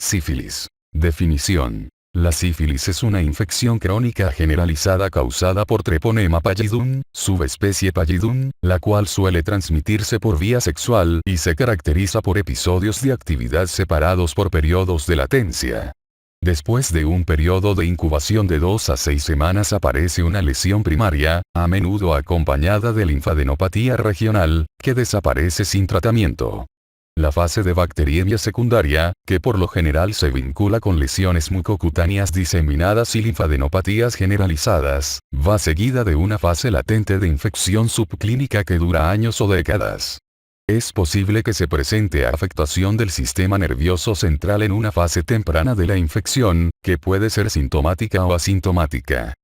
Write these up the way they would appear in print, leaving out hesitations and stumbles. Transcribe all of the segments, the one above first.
Sífilis. Definición. La sífilis es una infección crónica generalizada causada por Treponema pallidum, subespecie pallidum, la cual suele transmitirse por vía sexual y se caracteriza por episodios de actividad separados por periodos de latencia. Después de un periodo de incubación de 2 a 6 semanas aparece una lesión primaria, a menudo acompañada de linfadenopatía regional, que desaparece sin tratamiento. La fase de bacteriemia secundaria, que por lo general se vincula con lesiones mucocutáneas diseminadas y linfadenopatías generalizadas, va seguida de una fase latente de infección subclínica que dura años o décadas. Es posible que se presente afectación del sistema nervioso central en una fase temprana de la infección, que puede ser sintomática o asintomática.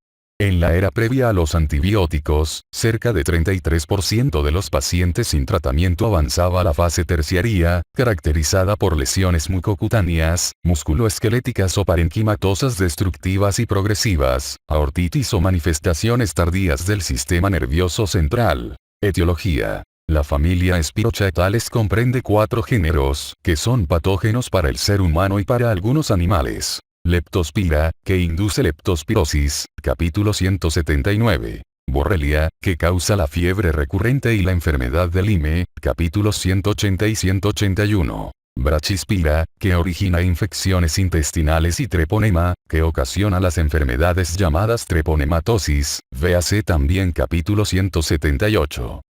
En la era previa a los antibióticos, cerca de 33% de los pacientes sin tratamiento avanzaba a la fase terciaria, caracterizada por lesiones mucocutáneas, musculoesqueléticas o parenquimatosas destructivas y progresivas, aortitis o manifestaciones tardías del sistema nervioso central. Etiología. La familia Spirochaetales comprende 4 géneros, que son patógenos para el ser humano y para algunos animales. Leptospira, que induce leptospirosis, capítulo 179. Borrelia, que causa la fiebre recurrente y la enfermedad de Lyme, capítulos 180 y 181. Brachyspira, que origina infecciones intestinales y treponema, que ocasiona las enfermedades llamadas treponematosis, véase también capítulo 178.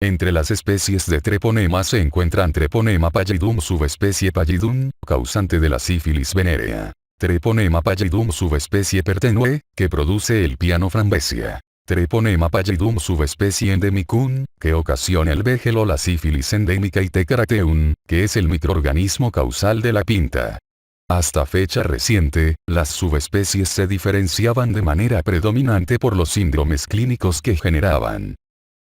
Entre las especies de treponema se encuentran Treponema pallidum subespecie pallidum, causante de la sífilis venérea. Treponema pallidum subespecie pertenue, que produce el piano frambesia. Treponema pallidum subespecie endemicum, que ocasiona el vegel o la sífilis endémica y Tecarateum, que es el microorganismo causal de la pinta. Hasta fecha reciente, las subespecies se diferenciaban de manera predominante por los síndromes clínicos que generaban.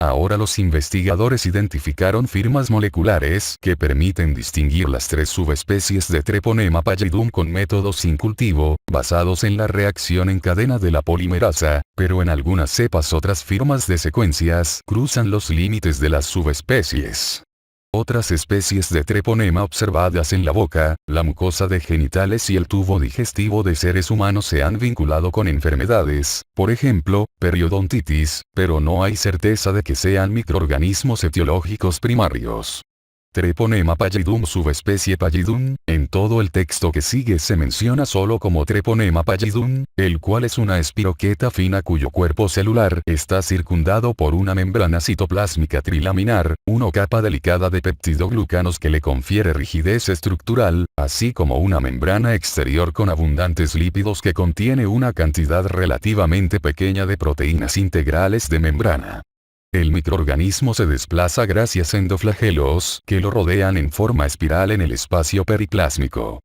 Ahora los investigadores identificaron firmas moleculares que permiten distinguir las 3 subespecies de Treponema pallidum con métodos sin cultivo, basados en la reacción en cadena de la polimerasa, pero en algunas cepas otras firmas de secuencias cruzan los límites de las subespecies. Otras especies de treponema observadas en la boca, la mucosa de genitales y el tubo digestivo de seres humanos se han vinculado con enfermedades, por ejemplo, periodontitis, pero no hay certeza de que sean microorganismos etiológicos primarios. Treponema pallidum subespecie pallidum, en todo el texto que sigue se menciona solo como Treponema pallidum, el cual es una espiroqueta fina cuyo cuerpo celular está circundado por una membrana citoplásmica trilaminar, una capa delicada de peptidoglucanos que le confiere rigidez estructural, así como una membrana exterior con abundantes lípidos que contiene una cantidad relativamente pequeña de proteínas integrales de membrana. El microorganismo se desplaza gracias a endoflagelos que lo rodean en forma espiral en el espacio periplásmico.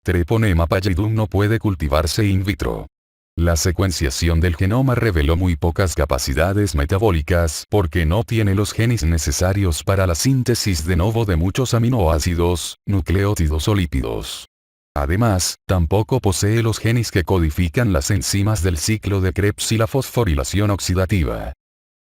Treponema pallidum no puede cultivarse in vitro. La secuenciación del genoma reveló muy pocas capacidades metabólicas porque no tiene los genes necesarios para la síntesis de novo de muchos aminoácidos, nucleótidos o lípidos. Además, tampoco posee los genes que codifican las enzimas del ciclo de Krebs y la fosforilación oxidativa.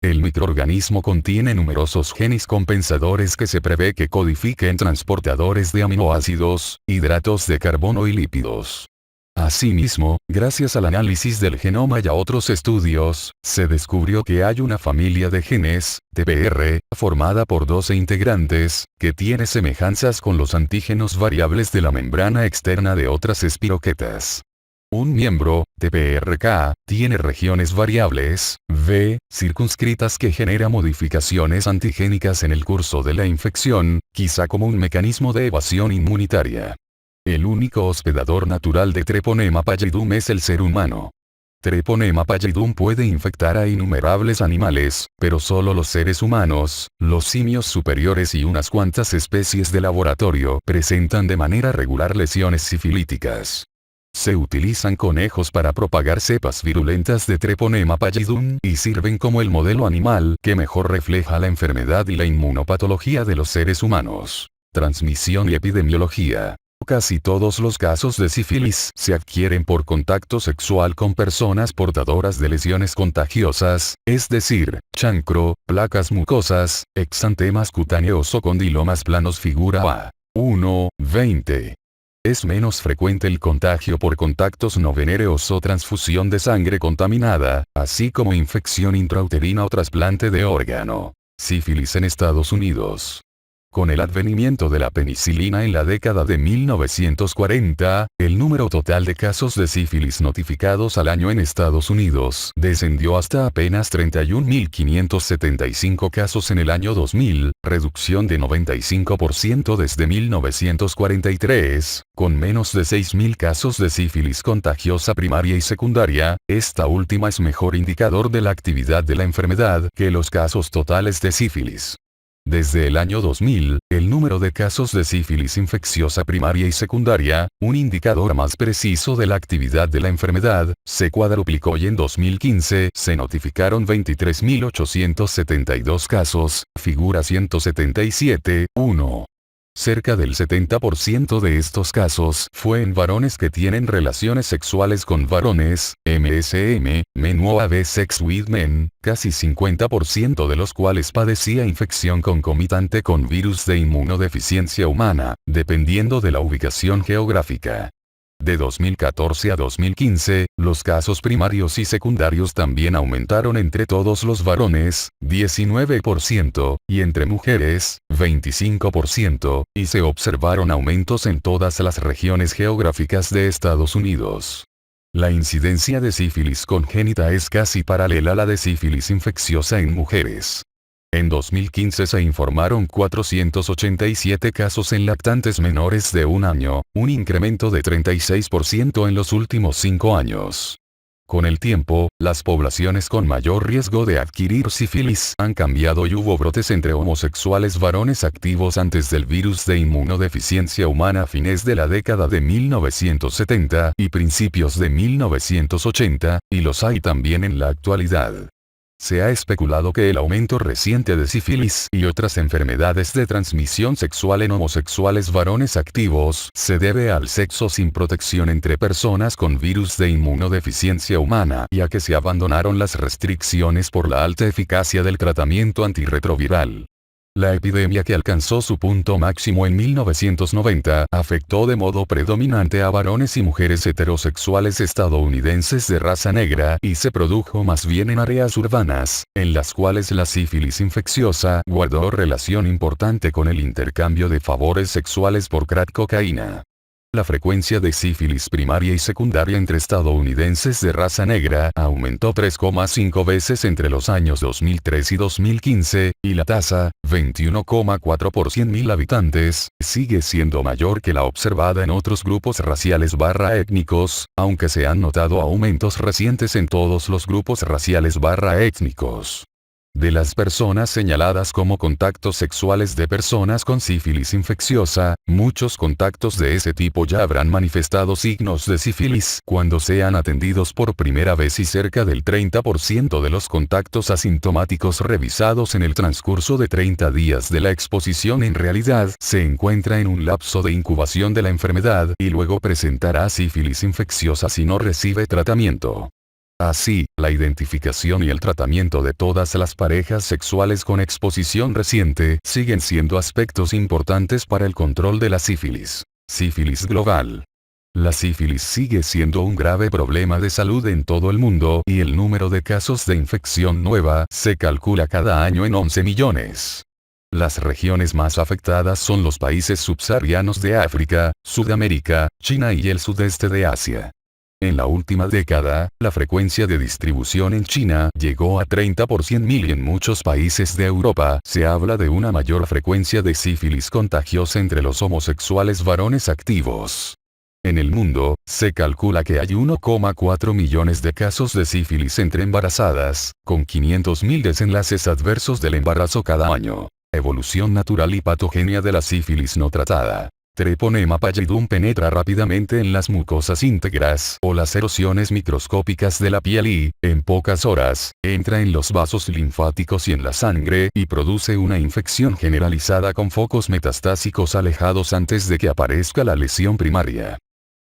El microorganismo contiene numerosos genes compensadores que se prevé que codifiquen transportadores de aminoácidos, hidratos de carbono y lípidos. Asimismo, gracias al análisis del genoma y a otros estudios, se descubrió que hay una familia de genes, TPR, formada por 12 integrantes, que tiene semejanzas con los antígenos variables de la membrana externa de otras espiroquetas. Un miembro, TPRK, tiene regiones variables, V, circunscritas que genera modificaciones antigénicas en el curso de la infección, quizá como un mecanismo de evasión inmunitaria. El único hospedador natural de Treponema pallidum es el ser humano. Treponema pallidum puede infectar a innumerables animales, pero solo los seres humanos, los simios superiores y unas cuantas especies de laboratorio presentan de manera regular lesiones sifilíticas. Se utilizan conejos para propagar cepas virulentas de Treponema pallidum y sirven como el modelo animal que mejor refleja la enfermedad y la inmunopatología de los seres humanos. Transmisión y epidemiología. Casi todos los casos de sífilis se adquieren por contacto sexual con personas portadoras de lesiones contagiosas, es decir, chancro, placas mucosas, exantemas cutáneos o condilomas planos figura A. 1, 20. Es menos frecuente el contagio por contactos no venéreos o transfusión de sangre contaminada, así como infección intrauterina o trasplante de órgano. Sífilis en Estados Unidos. Con el advenimiento de la penicilina en la década de 1940, el número total de casos de sífilis notificados al año en Estados Unidos descendió hasta apenas 31.575 casos en el año 2000, reducción de 95% desde 1943, con menos de 6.000 casos de sífilis contagiosa primaria y secundaria. Esta última es mejor indicador de la actividad de la enfermedad que los casos totales de sífilis. Desde el año 2000, el número de casos de sífilis infecciosa primaria y secundaria, un indicador más preciso de la actividad de la enfermedad, se cuadruplicó y en 2015 se notificaron 23.872 casos, figura 177.1. Cerca del 70% de estos casos fue en varones que tienen relaciones sexuales con varones, MSM, Men who have sex with men, casi 50% de los cuales padecía infección concomitante con virus de inmunodeficiencia humana, dependiendo de la ubicación geográfica. De 2014 a 2015, los casos primarios y secundarios también aumentaron entre todos los varones, 19%, y entre mujeres, 25%, y se observaron aumentos en todas las regiones geográficas de Estados Unidos. La incidencia de sífilis congénita es casi paralela a la de sífilis infecciosa en mujeres. En 2015 se informaron 487 casos en lactantes menores de un año, un incremento de 36% en los últimos 5 años. Con el tiempo, las poblaciones con mayor riesgo de adquirir sífilis han cambiado y hubo brotes entre homosexuales varones activos antes del virus de inmunodeficiencia humana a fines de la década de 1970 y principios de 1980, y los hay también en la actualidad. Se ha especulado que el aumento reciente de sífilis y otras enfermedades de transmisión sexual en homosexuales varones activos se debe al sexo sin protección entre personas con virus de inmunodeficiencia humana y a que se abandonaron las restricciones por la alta eficacia del tratamiento antirretroviral. La epidemia, que alcanzó su punto máximo en 1990, afectó de modo predominante a varones y mujeres heterosexuales estadounidenses de raza negra y se produjo más bien en áreas urbanas, en las cuales la sífilis infecciosa guardó relación importante con el intercambio de favores sexuales por crack cocaína. La frecuencia de sífilis primaria y secundaria entre estadounidenses de raza negra aumentó 3,5 veces entre los años 2003 y 2015, y la tasa, 21,4 por 100.000 habitantes, sigue siendo mayor que la observada en otros grupos raciales/étnicos, aunque se han notado aumentos recientes en todos los grupos raciales/étnicos. De las personas señaladas como contactos sexuales de personas con sífilis infecciosa, muchos contactos de ese tipo ya habrán manifestado signos de sífilis cuando sean atendidos por primera vez, y cerca del 30% de los contactos asintomáticos revisados en el transcurso de 30 días de la exposición en realidad se encuentra en un lapso de incubación de la enfermedad y luego presentará sífilis infecciosa si no recibe tratamiento. Así, la identificación y el tratamiento de todas las parejas sexuales con exposición reciente siguen siendo aspectos importantes para el control de la sífilis. Sífilis global. La sífilis sigue siendo un grave problema de salud en todo el mundo y el número de casos de infección nueva se calcula cada año en 11 millones. Las regiones más afectadas son los países subsaharianos de África, Sudamérica, China y el sudeste de Asia. En la última década, la frecuencia de distribución en China llegó a 30 por 100.000 y en muchos países de Europa se habla de una mayor frecuencia de sífilis contagiosa entre los homosexuales varones activos. En el mundo, se calcula que hay 1,4 millones de casos de sífilis entre embarazadas, con 500.000 desenlaces adversos del embarazo cada año. Evolución natural y patogenia de la sífilis no tratada. Treponema pallidum penetra rápidamente en las mucosas íntegras o las erosiones microscópicas de la piel y, en pocas horas, entra en los vasos linfáticos y en la sangre y produce una infección generalizada con focos metastásicos alejados antes de que aparezca la lesión primaria.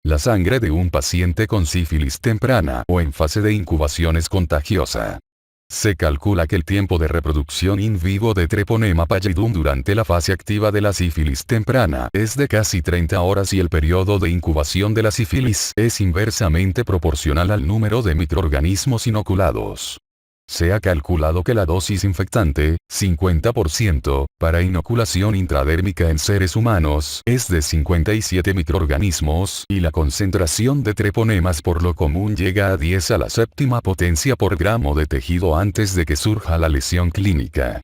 La sangre de un paciente con sífilis temprana o en fase de incubación es contagiosa. Se calcula que el tiempo de reproducción in vivo de Treponema pallidum durante la fase activa de la sífilis temprana es de casi 30 horas y el periodo de incubación de la sífilis es inversamente proporcional al número de microorganismos inoculados. Se ha calculado que la dosis infectante, 50%, para inoculación intradérmica en seres humanos es de 57 microorganismos y la concentración de treponemas por lo común llega a 10 a la séptima potencia por gramo de tejido antes de que surja la lesión clínica.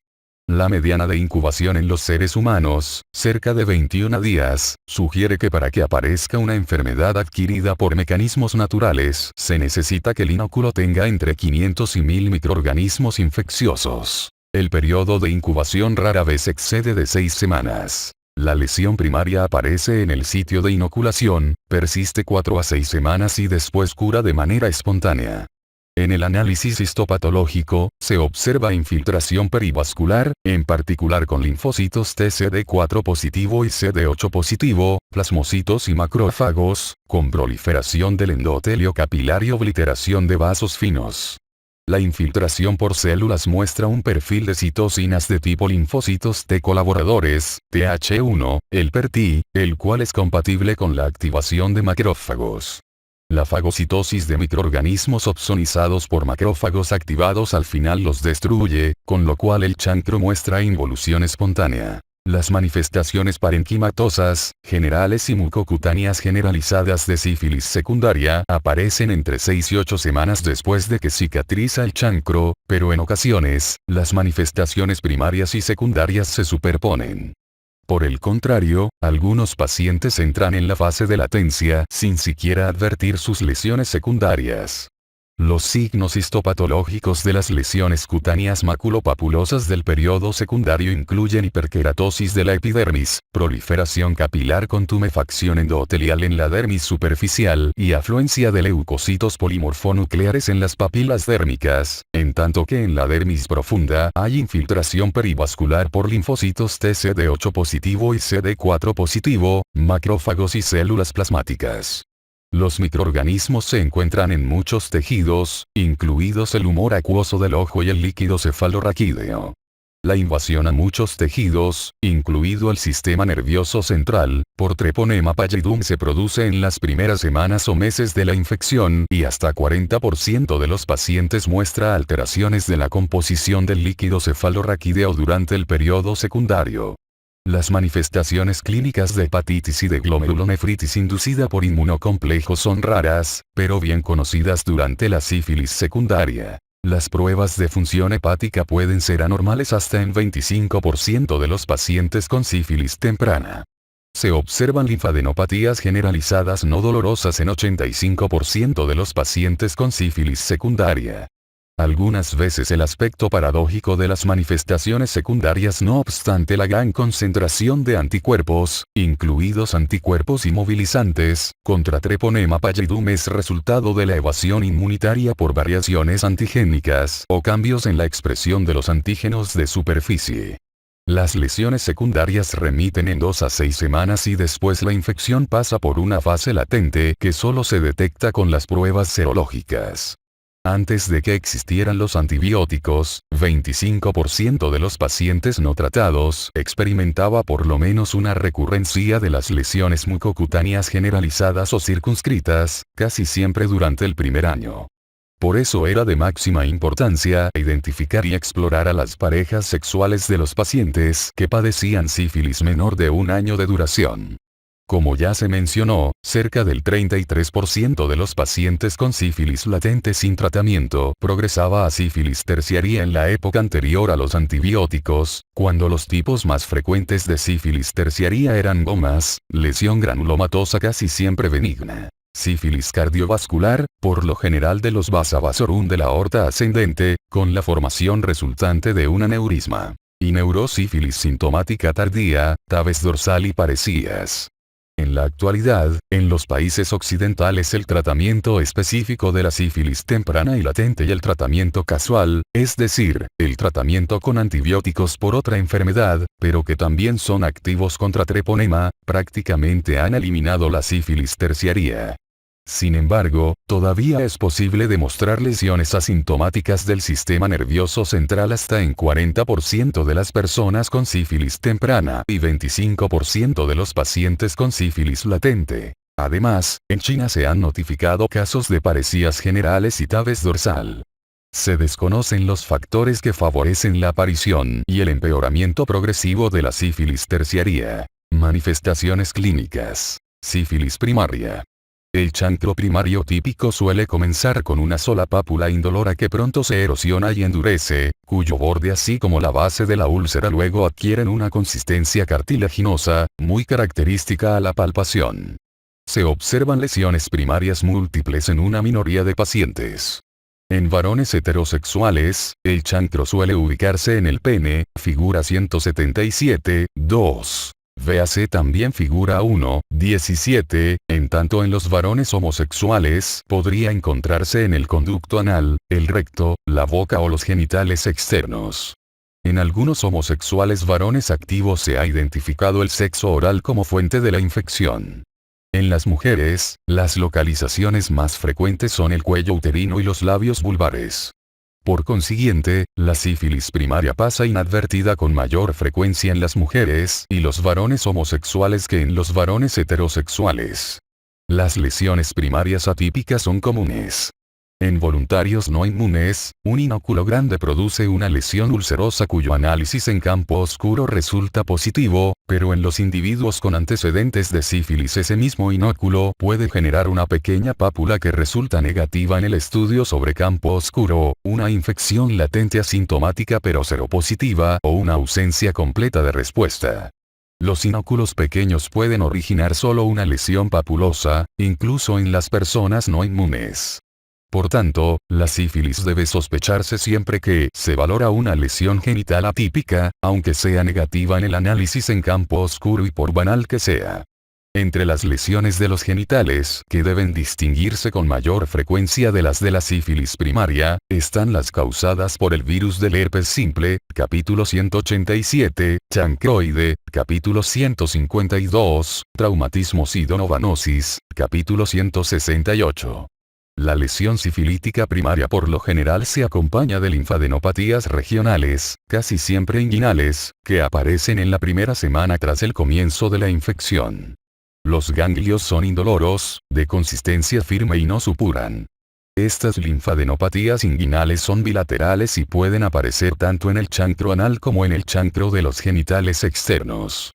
La mediana de incubación en los seres humanos, cerca de 21 días, sugiere que para que aparezca una enfermedad adquirida por mecanismos naturales, se necesita que el inóculo tenga entre 500 y 1000 microorganismos infecciosos. El periodo de incubación rara vez excede de 6 semanas. La lesión primaria aparece en el sitio de inoculación, persiste 4 a 6 semanas y después cura de manera espontánea. En el análisis histopatológico, se observa infiltración perivascular, en particular con linfocitos TCD4 positivo y CD8 positivo, plasmocitos y macrófagos, con proliferación del endotelio capilar y obliteración de vasos finos. La infiltración por células muestra un perfil de citocinas de tipo linfocitos T colaboradores, TH1, el PER-T, el cual es compatible con la activación de macrófagos. La fagocitosis de microorganismos opsonizados por macrófagos activados al final los destruye, con lo cual el chancro muestra involución espontánea. Las manifestaciones parenquimatosas, generales y mucocutáneas generalizadas de sífilis secundaria aparecen entre 6 y 8 semanas después de que cicatriza el chancro, pero en ocasiones, las manifestaciones primarias y secundarias se superponen. Por el contrario, algunos pacientes entran en la fase de latencia sin siquiera advertir sus lesiones secundarias. Los signos histopatológicos de las lesiones cutáneas maculopapulosas del periodo secundario incluyen hiperkeratosis de la epidermis, proliferación capilar con tumefacción endotelial en la dermis superficial y afluencia de leucocitos polimorfonucleares en las papilas dérmicas, en tanto que en la dermis profunda hay infiltración perivascular por linfocitos TCD8 positivo y CD4 positivo, macrófagos y células plasmáticas. Los microorganismos se encuentran en muchos tejidos, incluidos el humor acuoso del ojo y el líquido cefalorraquídeo. La invasión a muchos tejidos, incluido el sistema nervioso central, por Treponema pallidum se produce en las primeras semanas o meses de la infección y hasta 40% de los pacientes muestra alteraciones de la composición del líquido cefalorraquídeo durante el periodo secundario. Las manifestaciones clínicas de hepatitis y de glomerulonefritis inducida por inmunocomplejos son raras, pero bien conocidas durante la sífilis secundaria. Las pruebas de función hepática pueden ser anormales hasta en 25% de los pacientes con sífilis temprana. Se observan linfadenopatías generalizadas no dolorosas en 85% de los pacientes con sífilis secundaria. Algunas veces el aspecto paradójico de las manifestaciones secundarias no obstante la gran concentración de anticuerpos, incluidos anticuerpos inmovilizantes, contra Treponema pallidum es resultado de la evasión inmunitaria por variaciones antigénicas o cambios en la expresión de los antígenos de superficie. Las lesiones secundarias remiten en 2 a 6 semanas y después la infección pasa por una fase latente que solo se detecta con las pruebas serológicas. Antes de que existieran los antibióticos, 25% de los pacientes no tratados experimentaba por lo menos una recurrencia de las lesiones mucocutáneas generalizadas o circunscritas, casi siempre durante el primer año. Por eso era de máxima importancia identificar y explorar a las parejas sexuales de los pacientes que padecían sífilis menor de 1 año de duración. Como ya se mencionó, cerca del 33% de los pacientes con sífilis latente sin tratamiento progresaba a sífilis terciaria en la época anterior a los antibióticos, cuando los tipos más frecuentes de sífilis terciaria eran gomas, lesión granulomatosa casi siempre benigna, sífilis cardiovascular, por lo general de los vasa vasorum de la aorta ascendente, con la formación resultante de un aneurisma, y neurosífilis sintomática tardía, tabes dorsal y parecías. En la actualidad, en los países occidentales el tratamiento específico de la sífilis temprana y latente y el tratamiento casual, es decir, el tratamiento con antibióticos por otra enfermedad, pero que también son activos contra treponema, prácticamente han eliminado la sífilis terciaria. Sin embargo, todavía es posible demostrar lesiones asintomáticas del sistema nervioso central hasta en 40% de las personas con sífilis temprana y 25% de los pacientes con sífilis latente. Además, en China se han notificado casos de paresías generales y tabes dorsal. Se desconocen los factores que favorecen la aparición y el empeoramiento progresivo de la sífilis terciaria. Manifestaciones clínicas. Sífilis primaria. El chancro primario típico suele comenzar con una sola pápula indolora que pronto se erosiona y endurece, cuyo borde así como la base de la úlcera luego adquieren una consistencia cartilaginosa, muy característica a la palpación. Se observan lesiones primarias múltiples en una minoría de pacientes. En varones heterosexuales, el chancro suele ubicarse en el pene, figura 177, 2. Véase también figura 1, 17, en tanto en los varones homosexuales podría encontrarse en el conducto anal, el recto, la boca o los genitales externos. En algunos homosexuales varones activos se ha identificado el sexo oral como fuente de la infección. En las mujeres, las localizaciones más frecuentes son el cuello uterino y los labios vulvares. Por consiguiente, la sífilis primaria pasa inadvertida con mayor frecuencia en las mujeres y los varones homosexuales que en los varones heterosexuales. Las lesiones primarias atípicas son comunes. En voluntarios no inmunes, un inóculo grande produce una lesión ulcerosa cuyo análisis en campo oscuro resulta positivo, pero en los individuos con antecedentes de sífilis ese mismo inóculo puede generar una pequeña pápula que resulta negativa en el estudio sobre campo oscuro, una infección latente asintomática pero seropositiva o una ausencia completa de respuesta. Los inóculos pequeños pueden originar solo una lesión papulosa, incluso en las personas no inmunes. Por tanto, la sífilis debe sospecharse siempre que se valora una lesión genital atípica, aunque sea negativa en el análisis en campo oscuro y por banal que sea. Entre las lesiones de los genitales, que deben distinguirse con mayor frecuencia de las de la sífilis primaria, están las causadas por el virus del herpes simple, capítulo 187, chancroide, capítulo 152, traumatismo sidonovanosis, capítulo 168. La lesión sifilítica primaria por lo general se acompaña de linfadenopatías regionales, casi siempre inguinales, que aparecen en la primera semana tras el comienzo de la infección. Los ganglios son indoloros, de consistencia firme y no supuran. Estas linfadenopatías inguinales son bilaterales y pueden aparecer tanto en el chancro anal como en el chancro de los genitales externos.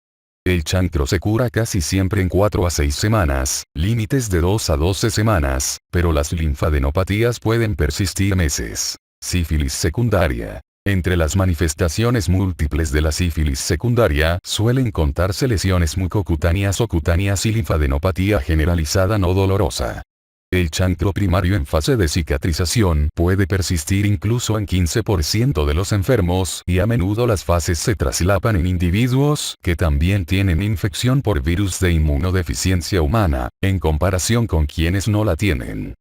El chancro se cura casi siempre en 4 a 6 semanas, límites de 2 a 12 semanas, pero las linfadenopatías pueden persistir meses. Sífilis secundaria. Entre las manifestaciones múltiples de la sífilis secundaria suelen contarse lesiones mucocutáneas o cutáneas y linfadenopatía generalizada no dolorosa. El chancro primario en fase de cicatrización puede persistir incluso en 15% de los enfermos y a menudo las fases se traslapan en individuos que también tienen infección por virus de inmunodeficiencia humana, en comparación con quienes no la tienen.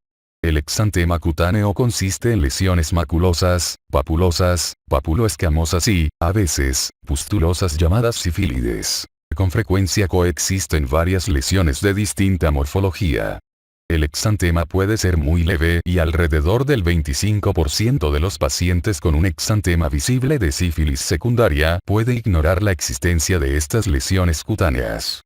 El exantema cutáneo consiste en lesiones maculosas, papulosas, papuloescamosas y, a veces, pustulosas llamadas sífilides. Con frecuencia coexisten varias lesiones de distinta morfología. El exantema puede ser muy leve y alrededor del 25% de los pacientes con un exantema visible de sífilis secundaria puede ignorar la existencia de estas lesiones cutáneas.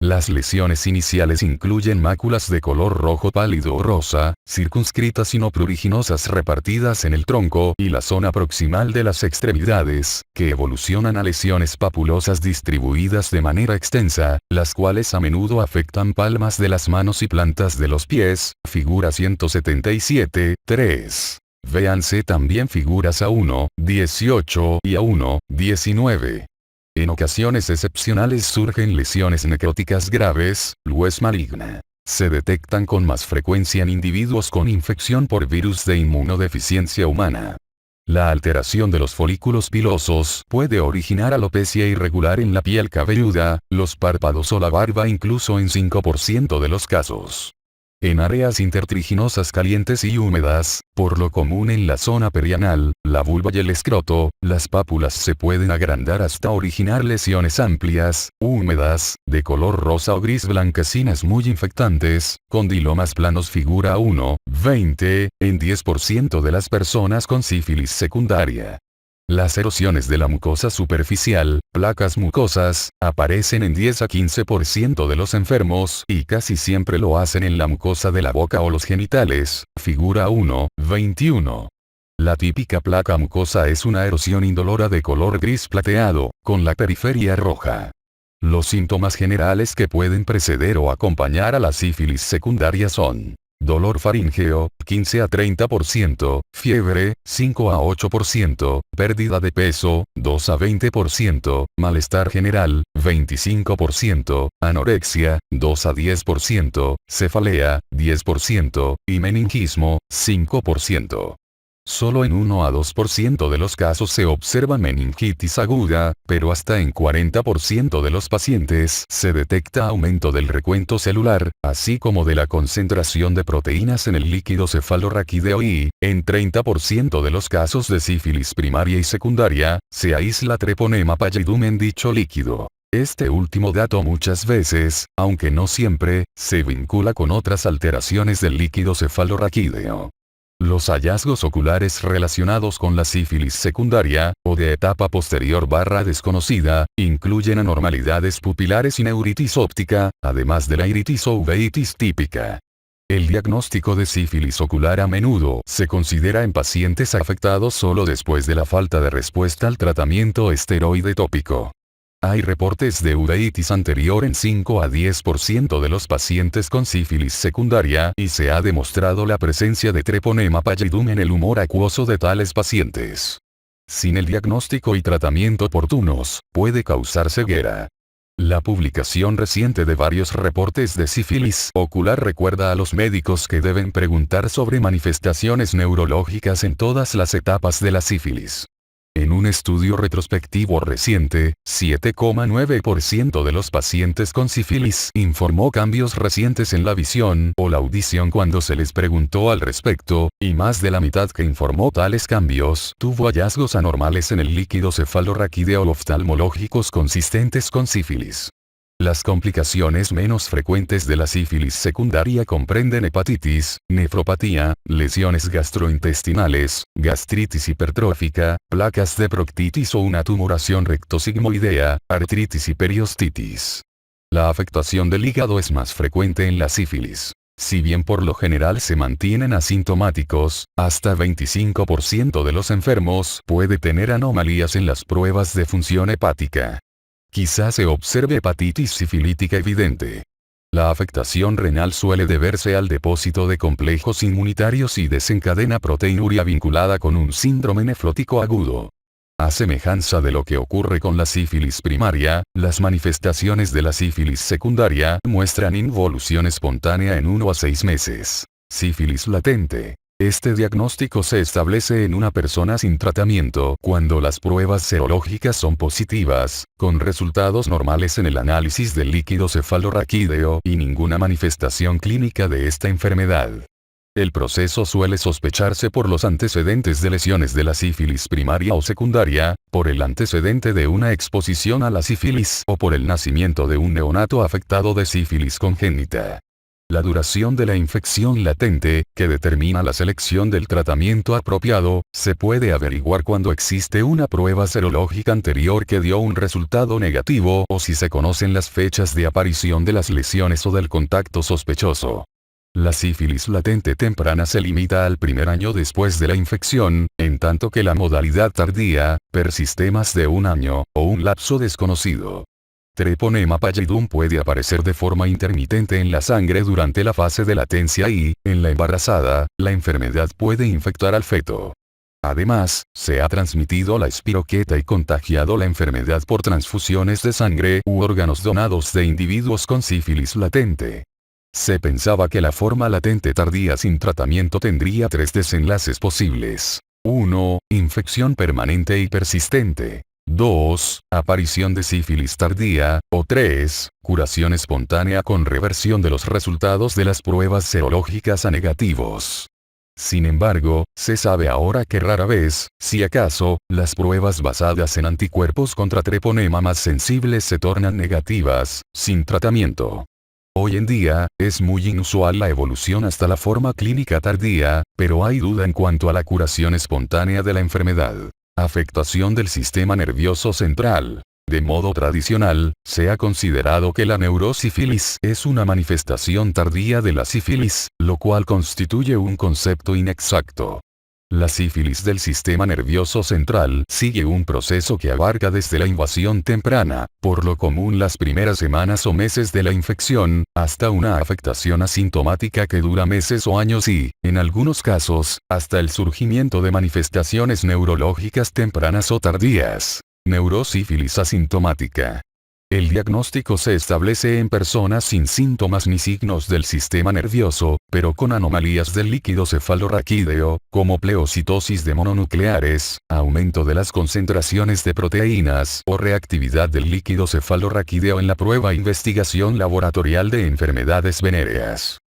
Las lesiones iniciales incluyen máculas de color rojo pálido o rosa, circunscritas y no pruriginosas repartidas en el tronco y la zona proximal de las extremidades, que evolucionan a lesiones papulosas distribuidas de manera extensa, las cuales a menudo afectan palmas de las manos y plantas de los pies, figura 177, 3. Véanse también figuras A1, 18 y A1, 19. En ocasiones excepcionales surgen lesiones necróticas graves, lues maligna. Se detectan con más frecuencia en individuos con infección por virus de inmunodeficiencia humana. La alteración de los folículos pilosos puede originar alopecia irregular en la piel cabelluda, los párpados o la barba incluso en 5% de los casos. En áreas intertriginosas calientes y húmedas, por lo común en la zona perianal, la vulva y el escroto, las pápulas se pueden agrandar hasta originar lesiones amplias, húmedas, de color rosa o gris blanquecinas muy infectantes, condilomas planos figura 1, 20, en 10% de las personas con sífilis secundaria. Las erosiones de la mucosa superficial, placas mucosas, aparecen en 10 a 15% de los enfermos y casi siempre lo hacen en la mucosa de la boca o los genitales, figura 1, 21. La típica placa mucosa es una erosión indolora de color gris plateado, con la periferia roja. Los síntomas generales que pueden preceder o acompañar a la sífilis secundaria son: dolor faríngeo, 15 a 30%, fiebre, 5 a 8%, pérdida de peso, 2 a 20%, malestar general, 25%, anorexia, 2 a 10%, cefalea, 10%, y meningismo, 5%. Solo en 1 a 2% de los casos se observa meningitis aguda, pero hasta en 40% de los pacientes se detecta aumento del recuento celular, así como de la concentración de proteínas en el líquido cefalorraquídeo y, en 30% de los casos de sífilis primaria y secundaria, se aísla Treponema pallidum en dicho líquido. Este último dato muchas veces, aunque no siempre, se vincula con otras alteraciones del líquido cefalorraquídeo. Los hallazgos oculares relacionados con la sífilis secundaria, o de etapa posterior desconocida, incluyen anormalidades pupilares y neuritis óptica, además de la iritis o uveitis típica. El diagnóstico de sífilis ocular a menudo se considera en pacientes afectados solo después de la falta de respuesta al tratamiento esteroide tópico. Hay reportes de uveitis anterior en 5 a 10% de los pacientes con sífilis secundaria y se ha demostrado la presencia de Treponema pallidum en el humor acuoso de tales pacientes. Sin el diagnóstico y tratamiento oportunos, puede causar ceguera. La publicación reciente de varios reportes de sífilis ocular recuerda a los médicos que deben preguntar sobre manifestaciones neurológicas en todas las etapas de la sífilis. En un estudio retrospectivo reciente, 7,9% de los pacientes con sífilis informó cambios recientes en la visión o la audición cuando se les preguntó al respecto, y más de la mitad que informó tales cambios tuvo hallazgos anormales en el líquido cefalorraquídeo oftalmológicos consistentes con sífilis. Las complicaciones menos frecuentes de la sífilis secundaria comprenden hepatitis, nefropatía, lesiones gastrointestinales, gastritis hipertrófica, placas de proctitis o una tumoración rectosigmoidea, artritis y periostitis. La afectación del hígado es más frecuente en la sífilis. Si bien por lo general se mantienen asintomáticos, hasta 25% de los enfermos puede tener anomalías en las pruebas de función hepática. Quizás se observe hepatitis sifilítica evidente. La afectación renal suele deberse al depósito de complejos inmunitarios y desencadena proteinuria vinculada con un síndrome nefrótico agudo. A semejanza de lo que ocurre con la sífilis primaria, las manifestaciones de la sífilis secundaria muestran involución espontánea en 1 a 6 meses. Sífilis latente. Este diagnóstico se establece en una persona sin tratamiento cuando las pruebas serológicas son positivas, con resultados normales en el análisis del líquido cefalorraquídeo y ninguna manifestación clínica de esta enfermedad. El proceso suele sospecharse por los antecedentes de lesiones de la sífilis primaria o secundaria, por el antecedente de una exposición a la sífilis o por el nacimiento de un neonato afectado de sífilis congénita. La duración de la infección latente, que determina la selección del tratamiento apropiado, se puede averiguar cuando existe una prueba serológica anterior que dio un resultado negativo o si se conocen las fechas de aparición de las lesiones o del contacto sospechoso. La sífilis latente temprana se limita al primer año después de la infección, en tanto que la modalidad tardía persiste más de un año, o un lapso desconocido. Treponema pallidum puede aparecer de forma intermitente en la sangre durante la fase de latencia y, en la embarazada, la enfermedad puede infectar al feto. Además, se ha transmitido la espiroqueta y contagiado la enfermedad por transfusiones de sangre u órganos donados de individuos con sífilis latente. Se pensaba que la forma latente tardía sin tratamiento tendría 3 desenlaces posibles. 1. Infección permanente y persistente. 2. Aparición de sífilis tardía, o 3. Curación espontánea con reversión de los resultados de las pruebas serológicas a negativos. Sin embargo, se sabe ahora que rara vez, si acaso, las pruebas basadas en anticuerpos contra treponema más sensibles se tornan negativas, sin tratamiento. Hoy en día, es muy inusual la evolución hasta la forma clínica tardía, pero hay duda en cuanto a la curación espontánea de la enfermedad. Afectación del sistema nervioso central. De modo tradicional, se ha considerado que la neurosífilis es una manifestación tardía de la sífilis, lo cual constituye un concepto inexacto. La sífilis del sistema nervioso central sigue un proceso que abarca desde la invasión temprana, por lo común las primeras semanas o meses de la infección, hasta una afectación asintomática que dura meses o años y, en algunos casos, hasta el surgimiento de manifestaciones neurológicas tempranas o tardías. Neurosífilis asintomática. El diagnóstico se establece en personas sin síntomas ni signos del sistema nervioso, pero con anomalías del líquido cefalorraquídeo, como pleocitosis de mononucleares, aumento de las concentraciones de proteínas o reactividad del líquido cefalorraquídeo en la prueba e investigación laboratorial de enfermedades venéreas.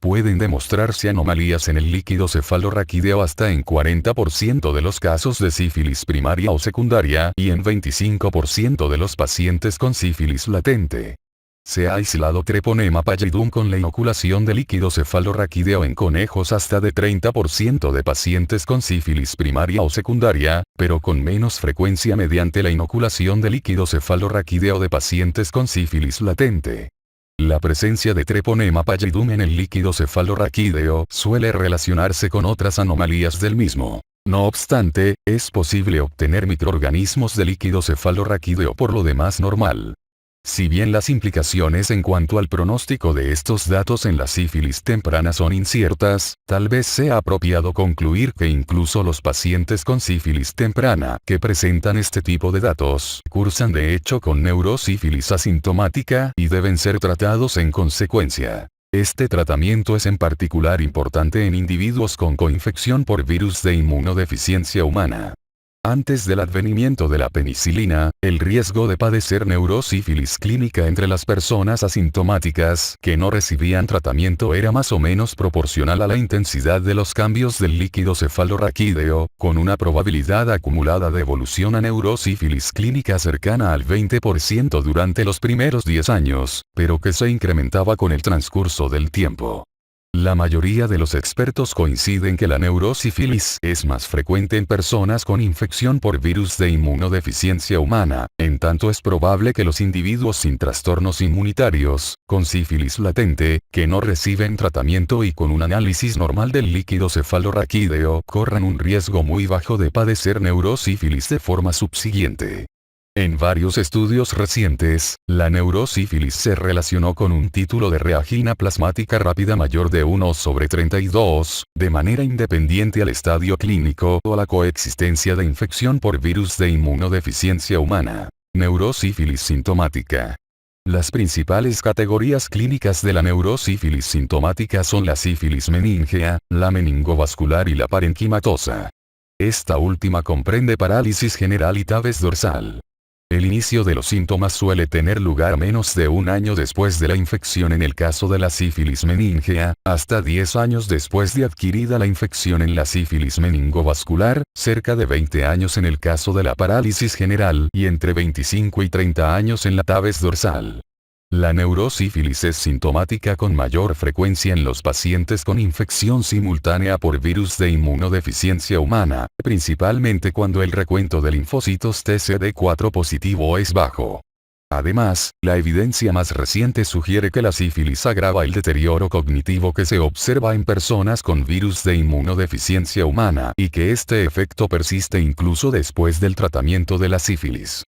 Pueden demostrarse anomalías en el líquido cefalorraquídeo hasta en 40% de los casos de sífilis primaria o secundaria y en 25% de los pacientes con sífilis latente. Se ha aislado Treponema pallidum con la inoculación de líquido cefalorraquídeo en conejos hasta de 30% de pacientes con sífilis primaria o secundaria, pero con menos frecuencia mediante la inoculación de líquido cefalorraquídeo de pacientes con sífilis latente. La presencia de Treponema pallidum en el líquido cefalorraquídeo suele relacionarse con otras anomalías del mismo. No obstante, es posible obtener microorganismos de líquido cefalorraquídeo por lo demás normal. Si bien las implicaciones en cuanto al pronóstico de estos datos en la sífilis temprana son inciertas, tal vez sea apropiado concluir que incluso los pacientes con sífilis temprana que presentan este tipo de datos cursan de hecho con neurosífilis asintomática y deben ser tratados en consecuencia. Este tratamiento es en particular importante en individuos con coinfección por virus de inmunodeficiencia humana. Antes del advenimiento de la penicilina, el riesgo de padecer neurosífilis clínica entre las personas asintomáticas que no recibían tratamiento era más o menos proporcional a la intensidad de los cambios del líquido cefalorraquídeo, con una probabilidad acumulada de evolución a neurosífilis clínica cercana al 20% durante los primeros 10 años, pero que se incrementaba con el transcurso del tiempo. La mayoría de los expertos coinciden que la neurosífilis es más frecuente en personas con infección por virus de inmunodeficiencia humana, en tanto es probable que los individuos sin trastornos inmunitarios, con sífilis latente, que no reciben tratamiento y con un análisis normal del líquido cefalorraquídeo, corran un riesgo muy bajo de padecer neurosífilis de forma subsiguiente. En varios estudios recientes, la neurosífilis se relacionó con un título de reagina plasmática rápida mayor de 1/32, de manera independiente al estadio clínico o a la coexistencia de infección por virus de inmunodeficiencia humana. Neurosífilis sintomática. Las principales categorías clínicas de la neurosífilis sintomática son la sífilis meningea, la meningovascular y la parenquimatosa. Esta última comprende parálisis general y tabes dorsal. El inicio de los síntomas suele tener lugar menos de un año después de la infección en el caso de la sífilis meningea, hasta 10 años después de adquirida la infección en la sífilis meningovascular, cerca de 20 años en el caso de la parálisis general y entre 25 y 30 años en la tabes dorsal. La neurosífilis es sintomática con mayor frecuencia en los pacientes con infección simultánea por virus de inmunodeficiencia humana, principalmente cuando el recuento de linfocitos TCD4 positivo es bajo. Además, la evidencia más reciente sugiere que la sífilis agrava el deterioro cognitivo que se observa en personas con virus de inmunodeficiencia humana y que este efecto persiste incluso después del tratamiento de la sífilis.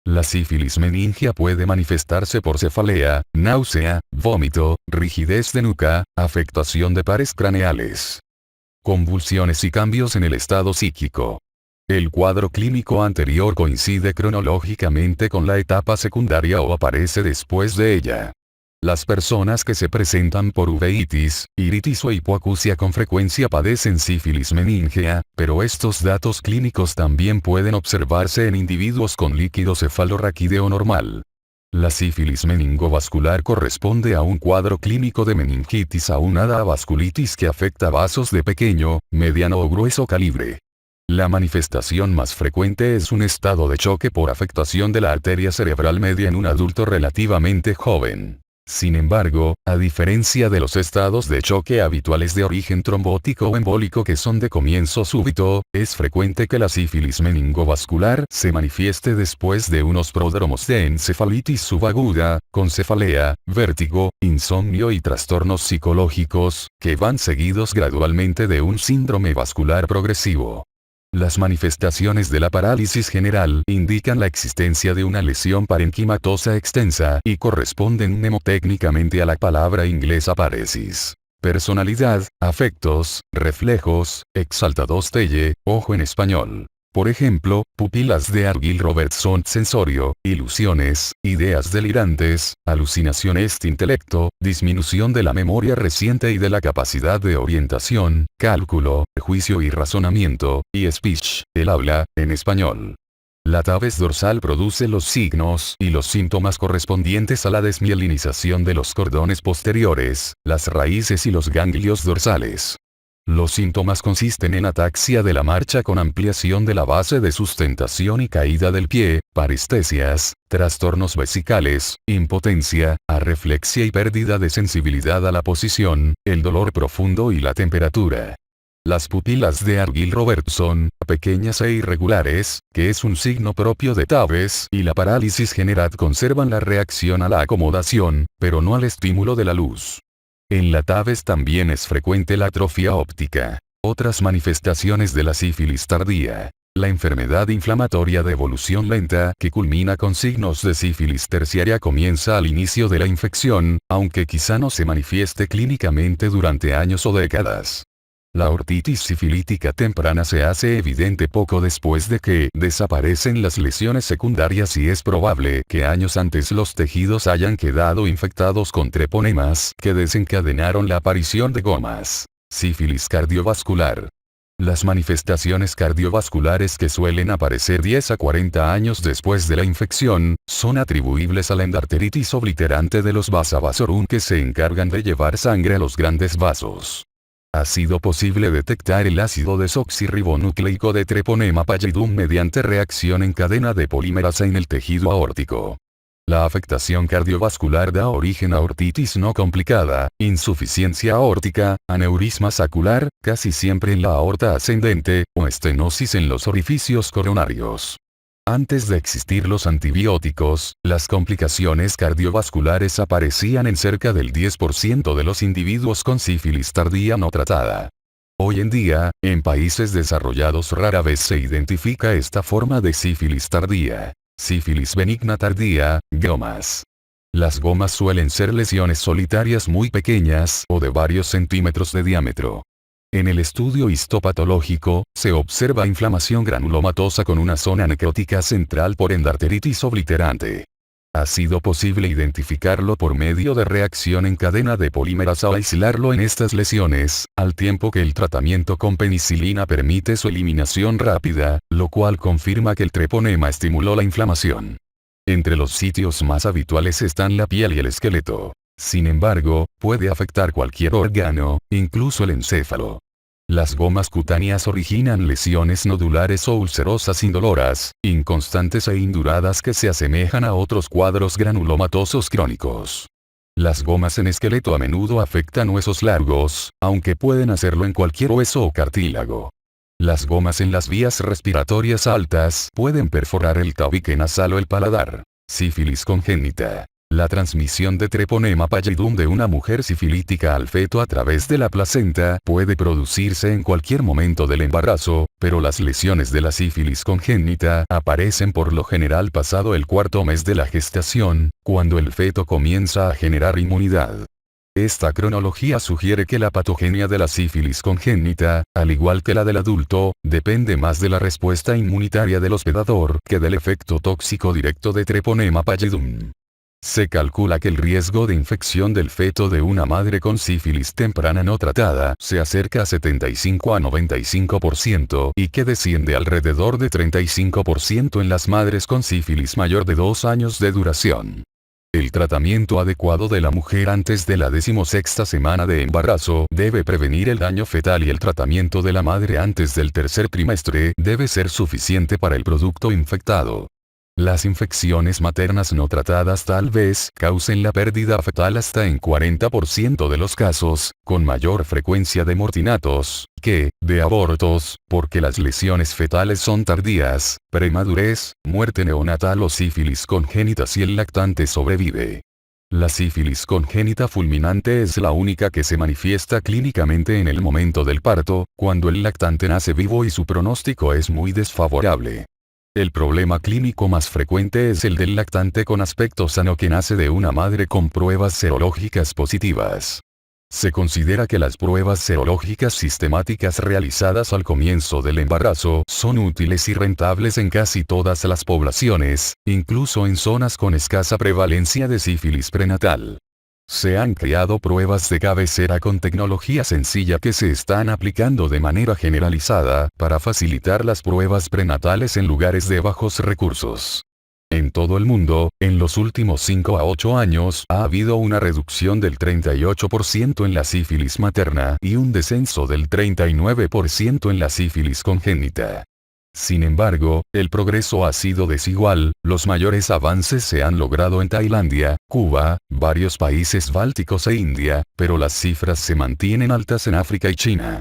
La sífilis meningea puede manifestarse por cefalea, náusea, vómito, rigidez de nuca, afectación de pares craneales, convulsiones y cambios en el estado psíquico. El cuadro clínico anterior coincide cronológicamente con la etapa secundaria o aparece después de ella. Las personas que se presentan por uveitis, iritis o hipoacusia con frecuencia padecen sífilis meningea, pero estos datos clínicos también pueden observarse en individuos con líquido cefalorraquídeo normal. La sífilis meningovascular corresponde a un cuadro clínico de meningitis aunada a vasculitis que afecta vasos de pequeño, mediano o grueso calibre. La manifestación más frecuente es un estado de choque por afectación de la arteria cerebral media en un adulto relativamente joven. Sin embargo, a diferencia de los estados de choque habituales de origen trombótico o embólico que son de comienzo súbito, es frecuente que la sífilis meningovascular se manifieste después de unos pródromos de encefalitis subaguda, con cefalea, vértigo, insomnio y trastornos psicológicos, que van seguidos gradualmente de un síndrome vascular progresivo. Las manifestaciones de la parálisis general indican la existencia de una lesión parenquimatosa extensa y corresponden mnemotécnicamente a la palabra inglesa paresis. Personalidad, afectos, reflejos, exaltados telle, ojo en español. Por ejemplo, pupilas de Argyll-Robertson sensorio, ilusiones, ideas delirantes, alucinaciones intelecto, disminución de la memoria reciente y de la capacidad de orientación, cálculo, juicio y razonamiento, y speech, el habla, en español. La tabes dorsal produce los signos y los síntomas correspondientes a la desmielinización de los cordones posteriores, las raíces y los ganglios dorsales. Los síntomas consisten en ataxia de la marcha con ampliación de la base de sustentación y caída del pie, parestesias, trastornos vesicales, impotencia, arreflexia y pérdida de sensibilidad a la posición, el dolor profundo y la temperatura. Las pupilas de Argyll-Robertson, pequeñas e irregulares, que es un signo propio de tabes y la parálisis general conservan la reacción a la acomodación, pero no al estímulo de la luz. En la tabes también es frecuente la atrofia óptica. Otras manifestaciones de la sífilis tardía. La enfermedad inflamatoria de evolución lenta que culmina con signos de sífilis terciaria comienza al inicio de la infección, aunque quizá no se manifieste clínicamente durante años o décadas. La ortitis sifilítica temprana se hace evidente poco después de que desaparecen las lesiones secundarias y es probable que años antes los tejidos hayan quedado infectados con treponemas que desencadenaron la aparición de gomas. Sífilis cardiovascular. Las manifestaciones cardiovasculares que suelen aparecer 10 a 40 años después de la infección, son atribuibles a la endarteritis obliterante de los vasa vasorum que se encargan de llevar sangre a los grandes vasos. Ha sido posible detectar el ácido desoxirribonucleico de Treponema pallidum mediante reacción en cadena de polimerasa en el tejido aórtico. La afectación cardiovascular da origen a ortitis no complicada, insuficiencia aórtica, aneurisma sacular, casi siempre en la aorta ascendente, o estenosis en los orificios coronarios. Antes de existir los antibióticos, las complicaciones cardiovasculares aparecían en cerca del 10% de los individuos con sífilis tardía no tratada. Hoy en día, en países desarrollados rara vez se identifica esta forma de sífilis tardía. Sífilis benigna tardía, gomas. Las gomas suelen ser lesiones solitarias muy pequeñas o de varios centímetros de diámetro. En el estudio histopatológico, se observa inflamación granulomatosa con una zona necrótica central por endarteritis obliterante. Ha sido posible identificarlo por medio de reacción en cadena de polimerasa o aislarlo en estas lesiones, al tiempo que el tratamiento con penicilina permite su eliminación rápida, lo cual confirma que el treponema estimuló la inflamación. Entre los sitios más habituales están la piel y el esqueleto. Sin embargo, puede afectar cualquier órgano, incluso el encéfalo. Las gomas cutáneas originan lesiones nodulares o ulcerosas indoloras, inconstantes e induradas que se asemejan a otros cuadros granulomatosos crónicos. Las gomas en esqueleto a menudo afectan huesos largos, aunque pueden hacerlo en cualquier hueso o cartílago. Las gomas en las vías respiratorias altas pueden perforar el tabique nasal o el paladar. Sífilis congénita. La transmisión de Treponema pallidum de una mujer sifilítica al feto a través de la placenta puede producirse en cualquier momento del embarazo, pero las lesiones de la sífilis congénita aparecen por lo general pasado el cuarto mes de la gestación, cuando el feto comienza a generar inmunidad. Esta cronología sugiere que la patogenia de la sífilis congénita, al igual que la del adulto, depende más de la respuesta inmunitaria del hospedador que del efecto tóxico directo de Treponema pallidum. Se calcula que el riesgo de infección del feto de una madre con sífilis temprana no tratada se acerca a 75 a 95% y que desciende alrededor de 35% en las madres con sífilis mayor de 2 años de duración. El tratamiento adecuado de la mujer antes de la 16ª semana de embarazo debe prevenir el daño fetal y el tratamiento de la madre antes del tercer trimestre debe ser suficiente para el producto infectado. Las infecciones maternas no tratadas tal vez causen la pérdida fetal hasta en 40% de los casos, con mayor frecuencia de mortinatos, que, de abortos, porque las lesiones fetales son tardías, premadurez, muerte neonatal o sífilis congénita si el lactante sobrevive. La sífilis congénita fulminante es la única que se manifiesta clínicamente en el momento del parto, cuando el lactante nace vivo y su pronóstico es muy desfavorable. El problema clínico más frecuente es el del lactante con aspecto sano que nace de una madre con pruebas serológicas positivas. Se considera que las pruebas serológicas sistemáticas realizadas al comienzo del embarazo son útiles y rentables en casi todas las poblaciones, incluso en zonas con escasa prevalencia de sífilis prenatal. Se han creado pruebas de cabecera con tecnología sencilla que se están aplicando de manera generalizada para facilitar las pruebas prenatales en lugares de bajos recursos. En todo el mundo, en los últimos 5 a 8 años ha habido una reducción del 38% en la sífilis materna y un descenso del 39% en la sífilis congénita. Sin embargo, el progreso ha sido desigual, los mayores avances se han logrado en Tailandia, Cuba, varios países bálticos e India, pero las cifras se mantienen altas en África y China.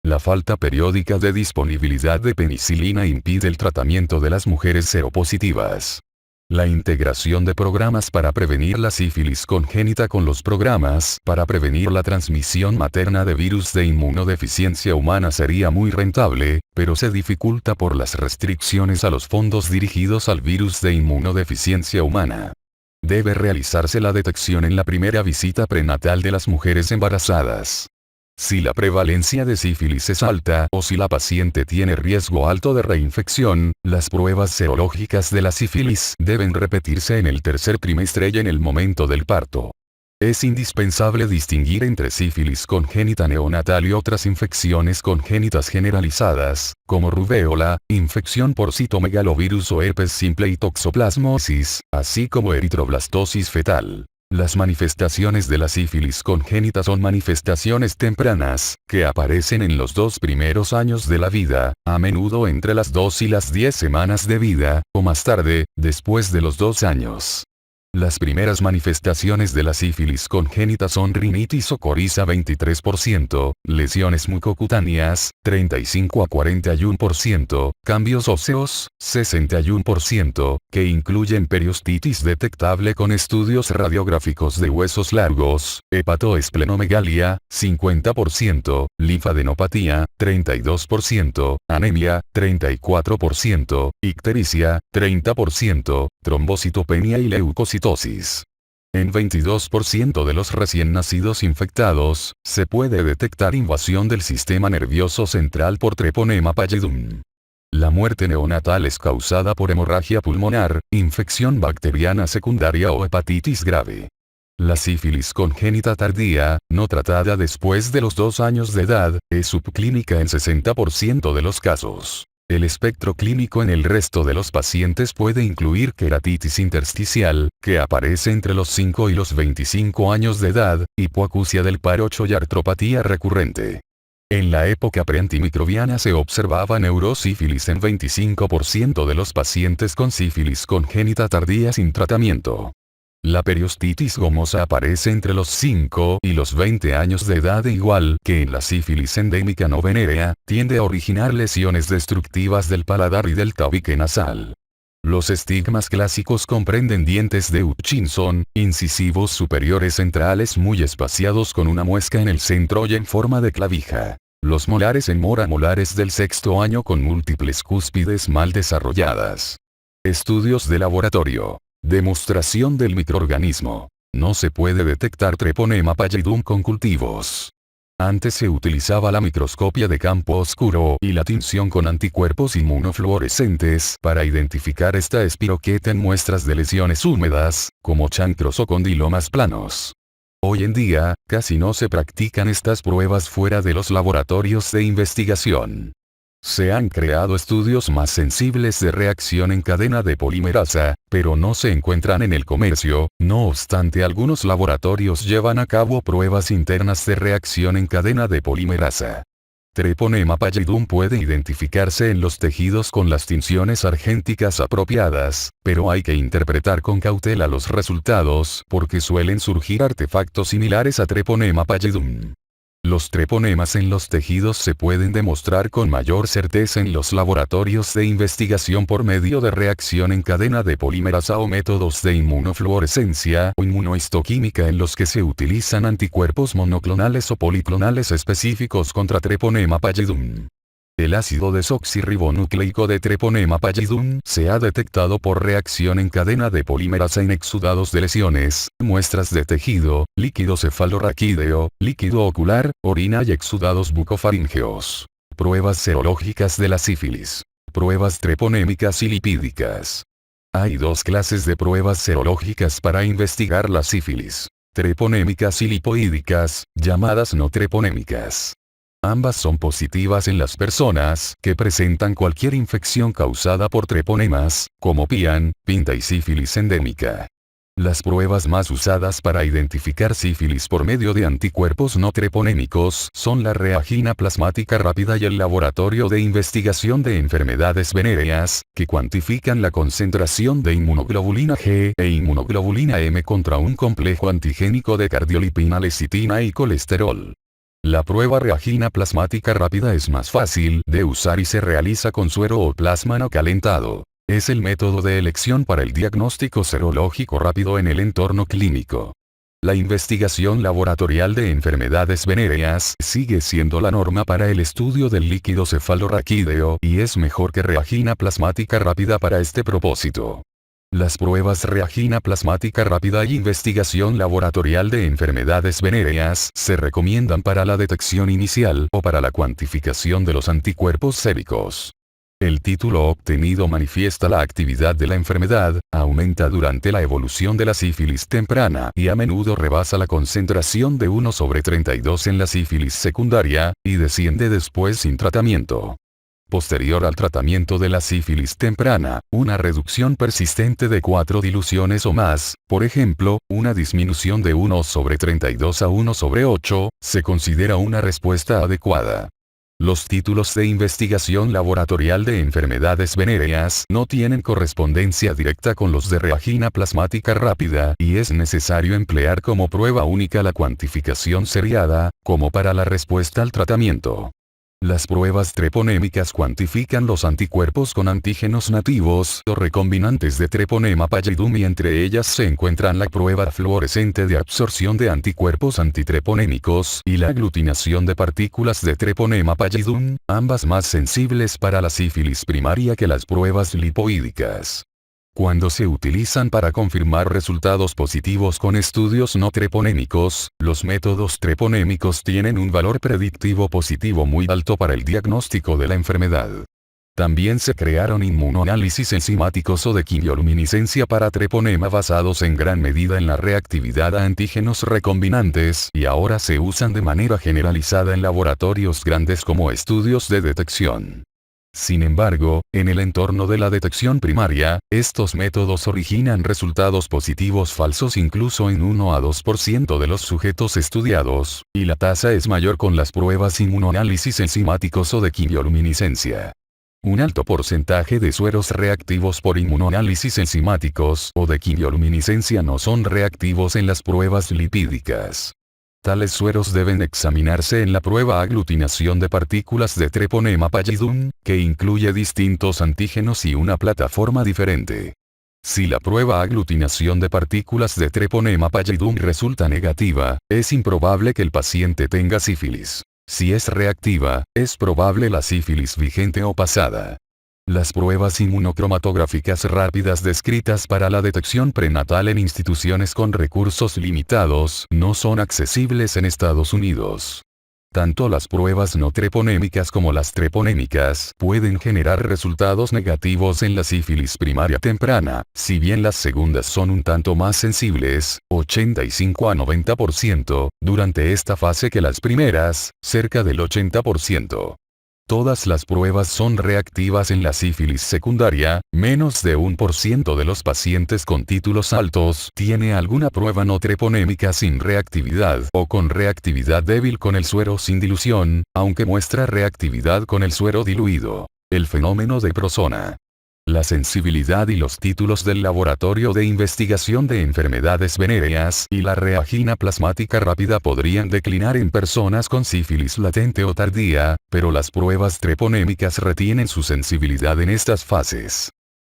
La falta periódica de disponibilidad de penicilina impide el tratamiento de las mujeres seropositivas. La integración de programas para prevenir la sífilis congénita con los programas para prevenir la transmisión materna de virus de inmunodeficiencia humana sería muy rentable, pero se dificulta por las restricciones a los fondos dirigidos al virus de inmunodeficiencia humana. Debe realizarse la detección en la primera visita prenatal de las mujeres embarazadas. Si la prevalencia de sífilis es alta o si la paciente tiene riesgo alto de reinfección, las pruebas serológicas de la sífilis deben repetirse en el tercer trimestre y en el momento del parto. Es indispensable distinguir entre sífilis congénita neonatal y otras infecciones congénitas generalizadas, como rubéola, infección por citomegalovirus o herpes simple y toxoplasmosis, así como eritroblastosis fetal. Las manifestaciones de la sífilis congénita son manifestaciones tempranas, que aparecen en los 2 primeros años de la vida, a menudo entre las 2 y las 10 semanas de vida, o más tarde, después de los 2 años. Las primeras manifestaciones de la sífilis congénita son rinitis o coriza 23%, lesiones mucocutáneas, 35 a 41%, cambios óseos, 61%, que incluyen periostitis detectable con estudios radiográficos de huesos largos, hepatoesplenomegalia, 50%, linfadenopatía, 32%, anemia, 34%, ictericia, 30%, trombocitopenia y leucocitosis. En 22% de los recién nacidos infectados, se puede detectar invasión del sistema nervioso central por Treponema pallidum. La muerte neonatal es causada por hemorragia pulmonar, infección bacteriana secundaria o hepatitis grave. La sífilis congénita tardía, no tratada después de los 2 años de edad, es subclínica en 60% de los casos. El espectro clínico en el resto de los pacientes puede incluir queratitis intersticial, que aparece entre los 5 y los 25 años de edad, hipoacusia del parocho y artropatía recurrente. En la época preantimicrobiana se observaba neurosífilis en 25% de los pacientes con sífilis congénita tardía sin tratamiento. La periostitis gomosa aparece entre los 5 y los 20 años de edad e igual que en la sífilis endémica no venérea, tiende a originar lesiones destructivas del paladar y del tabique nasal. Los estigmas clásicos comprenden dientes de Hutchinson, incisivos superiores centrales muy espaciados con una muesca en el centro y en forma de clavija. Los molares en mora molares del 6º año con múltiples cúspides mal desarrolladas. Estudios de laboratorio. Demostración del microorganismo. No se puede detectar Treponema pallidum con cultivos. Antes se utilizaba la microscopia de campo oscuro y la tinción con anticuerpos inmunofluorescentes para identificar esta espiroqueta en muestras de lesiones húmedas, como chancros o condilomas planos. Hoy en día, casi no se practican estas pruebas fuera de los laboratorios de investigación. Se han creado estudios más sensibles de reacción en cadena de polimerasa, pero no se encuentran en el comercio. No obstante, algunos laboratorios llevan a cabo pruebas internas de reacción en cadena de polimerasa. Treponema pallidum puede identificarse en los tejidos con las tinciones argénticas apropiadas, pero hay que interpretar con cautela los resultados porque suelen surgir artefactos similares a Treponema pallidum. Los treponemas en los tejidos se pueden demostrar con mayor certeza en los laboratorios de investigación por medio de reacción en cadena de polimerasa o métodos de inmunofluorescencia o inmunohistoquímica en los que se utilizan anticuerpos monoclonales o policlonales específicos contra Treponema pallidum. El ácido desoxirribonucleico de Treponema pallidum se ha detectado por reacción en cadena de polimerasa en exudados de lesiones, muestras de tejido, líquido cefalorraquídeo, líquido ocular, orina y exudados bucofaríngeos. Pruebas serológicas de la sífilis. Pruebas treponémicas y lipídicas. Hay dos clases de pruebas serológicas para investigar la sífilis. Treponémicas y lipoídicas, llamadas no treponémicas. Ambas son positivas en las personas que presentan cualquier infección causada por treponemas, como PIAN, pinta y sífilis endémica. Las pruebas más usadas para identificar sífilis por medio de anticuerpos no treponémicos son la reagina plasmática rápida y el Laboratorio de Investigación de Enfermedades Venéreas, que cuantifican la concentración de inmunoglobulina G e inmunoglobulina M contra un complejo antigénico de cardiolipina, lecitina y colesterol. La prueba reagina plasmática rápida es más fácil de usar y se realiza con suero o plasma no calentado. Es el método de elección para el diagnóstico serológico rápido en el entorno clínico. La investigación laboratorial de enfermedades venéreas sigue siendo la norma para el estudio del líquido cefalorraquídeo y es mejor que reagina plasmática rápida para este propósito. Las pruebas reagina plasmática rápida y investigación laboratorial de enfermedades venéreas se recomiendan para la detección inicial o para la cuantificación de los anticuerpos séricos. El título obtenido manifiesta la actividad de la enfermedad, aumenta durante la evolución de la sífilis temprana y a menudo rebasa la concentración de 1/32 en la sífilis secundaria, y desciende después sin tratamiento. Posterior al tratamiento de la sífilis temprana, una reducción persistente de 4 diluciones o más, por ejemplo, una disminución de 1/32 a 1/8, se considera una respuesta adecuada. Los títulos de investigación laboratorial de enfermedades venéreas no tienen correspondencia directa con los de reagina plasmática rápida y es necesario emplear como prueba única la cuantificación seriada, como para la respuesta al tratamiento. Las pruebas treponémicas cuantifican los anticuerpos con antígenos nativos o recombinantes de Treponema pallidum y entre ellas se encuentran la prueba fluorescente de absorción de anticuerpos antitreponémicos y la aglutinación de partículas de Treponema pallidum, ambas más sensibles para la sífilis primaria que las pruebas lipoídicas. Cuando se utilizan para confirmar resultados positivos con estudios no treponémicos, los métodos treponémicos tienen un valor predictivo positivo muy alto para el diagnóstico de la enfermedad. También se crearon inmunoanálisis enzimáticos o de quimioluminiscencia para treponema basados en gran medida en la reactividad a antígenos recombinantes y ahora se usan de manera generalizada en laboratorios grandes como estudios de detección. Sin embargo, en el entorno de la detección primaria, estos métodos originan resultados positivos falsos incluso en 1 a 2% de los sujetos estudiados, y la tasa es mayor con las pruebas inmunoanálisis enzimáticos o de quimioluminiscencia. Un alto porcentaje de sueros reactivos por inmunoanálisis enzimáticos o de quimioluminiscencia no son reactivos en las pruebas lipídicas. Tales sueros deben examinarse en la prueba aglutinación de partículas de Treponema pallidum, que incluye distintos antígenos y una plataforma diferente. Si la prueba aglutinación de partículas de Treponema pallidum resulta negativa, es improbable que el paciente tenga sífilis. Si es reactiva, es probable la sífilis vigente o pasada. Las pruebas inmunocromatográficas rápidas descritas para la detección prenatal en instituciones con recursos limitados no son accesibles en Estados Unidos. Tanto las pruebas no treponémicas como las treponémicas pueden generar resultados negativos en la sífilis primaria temprana, si bien las segundas son un tanto más sensibles, 85 a 90%, durante esta fase que las primeras, cerca del 80%. Todas las pruebas son reactivas en la sífilis secundaria, menos de 1% de los pacientes con títulos altos tiene alguna prueba no treponémica sin reactividad o con reactividad débil con el suero sin dilución, aunque muestra reactividad con el suero diluido. El fenómeno de Prosona. La sensibilidad y los títulos del Laboratorio de Investigación de Enfermedades Venéreas y la reagina plasmática rápida podrían declinar en personas con sífilis latente o tardía, pero las pruebas treponémicas retienen su sensibilidad en estas fases.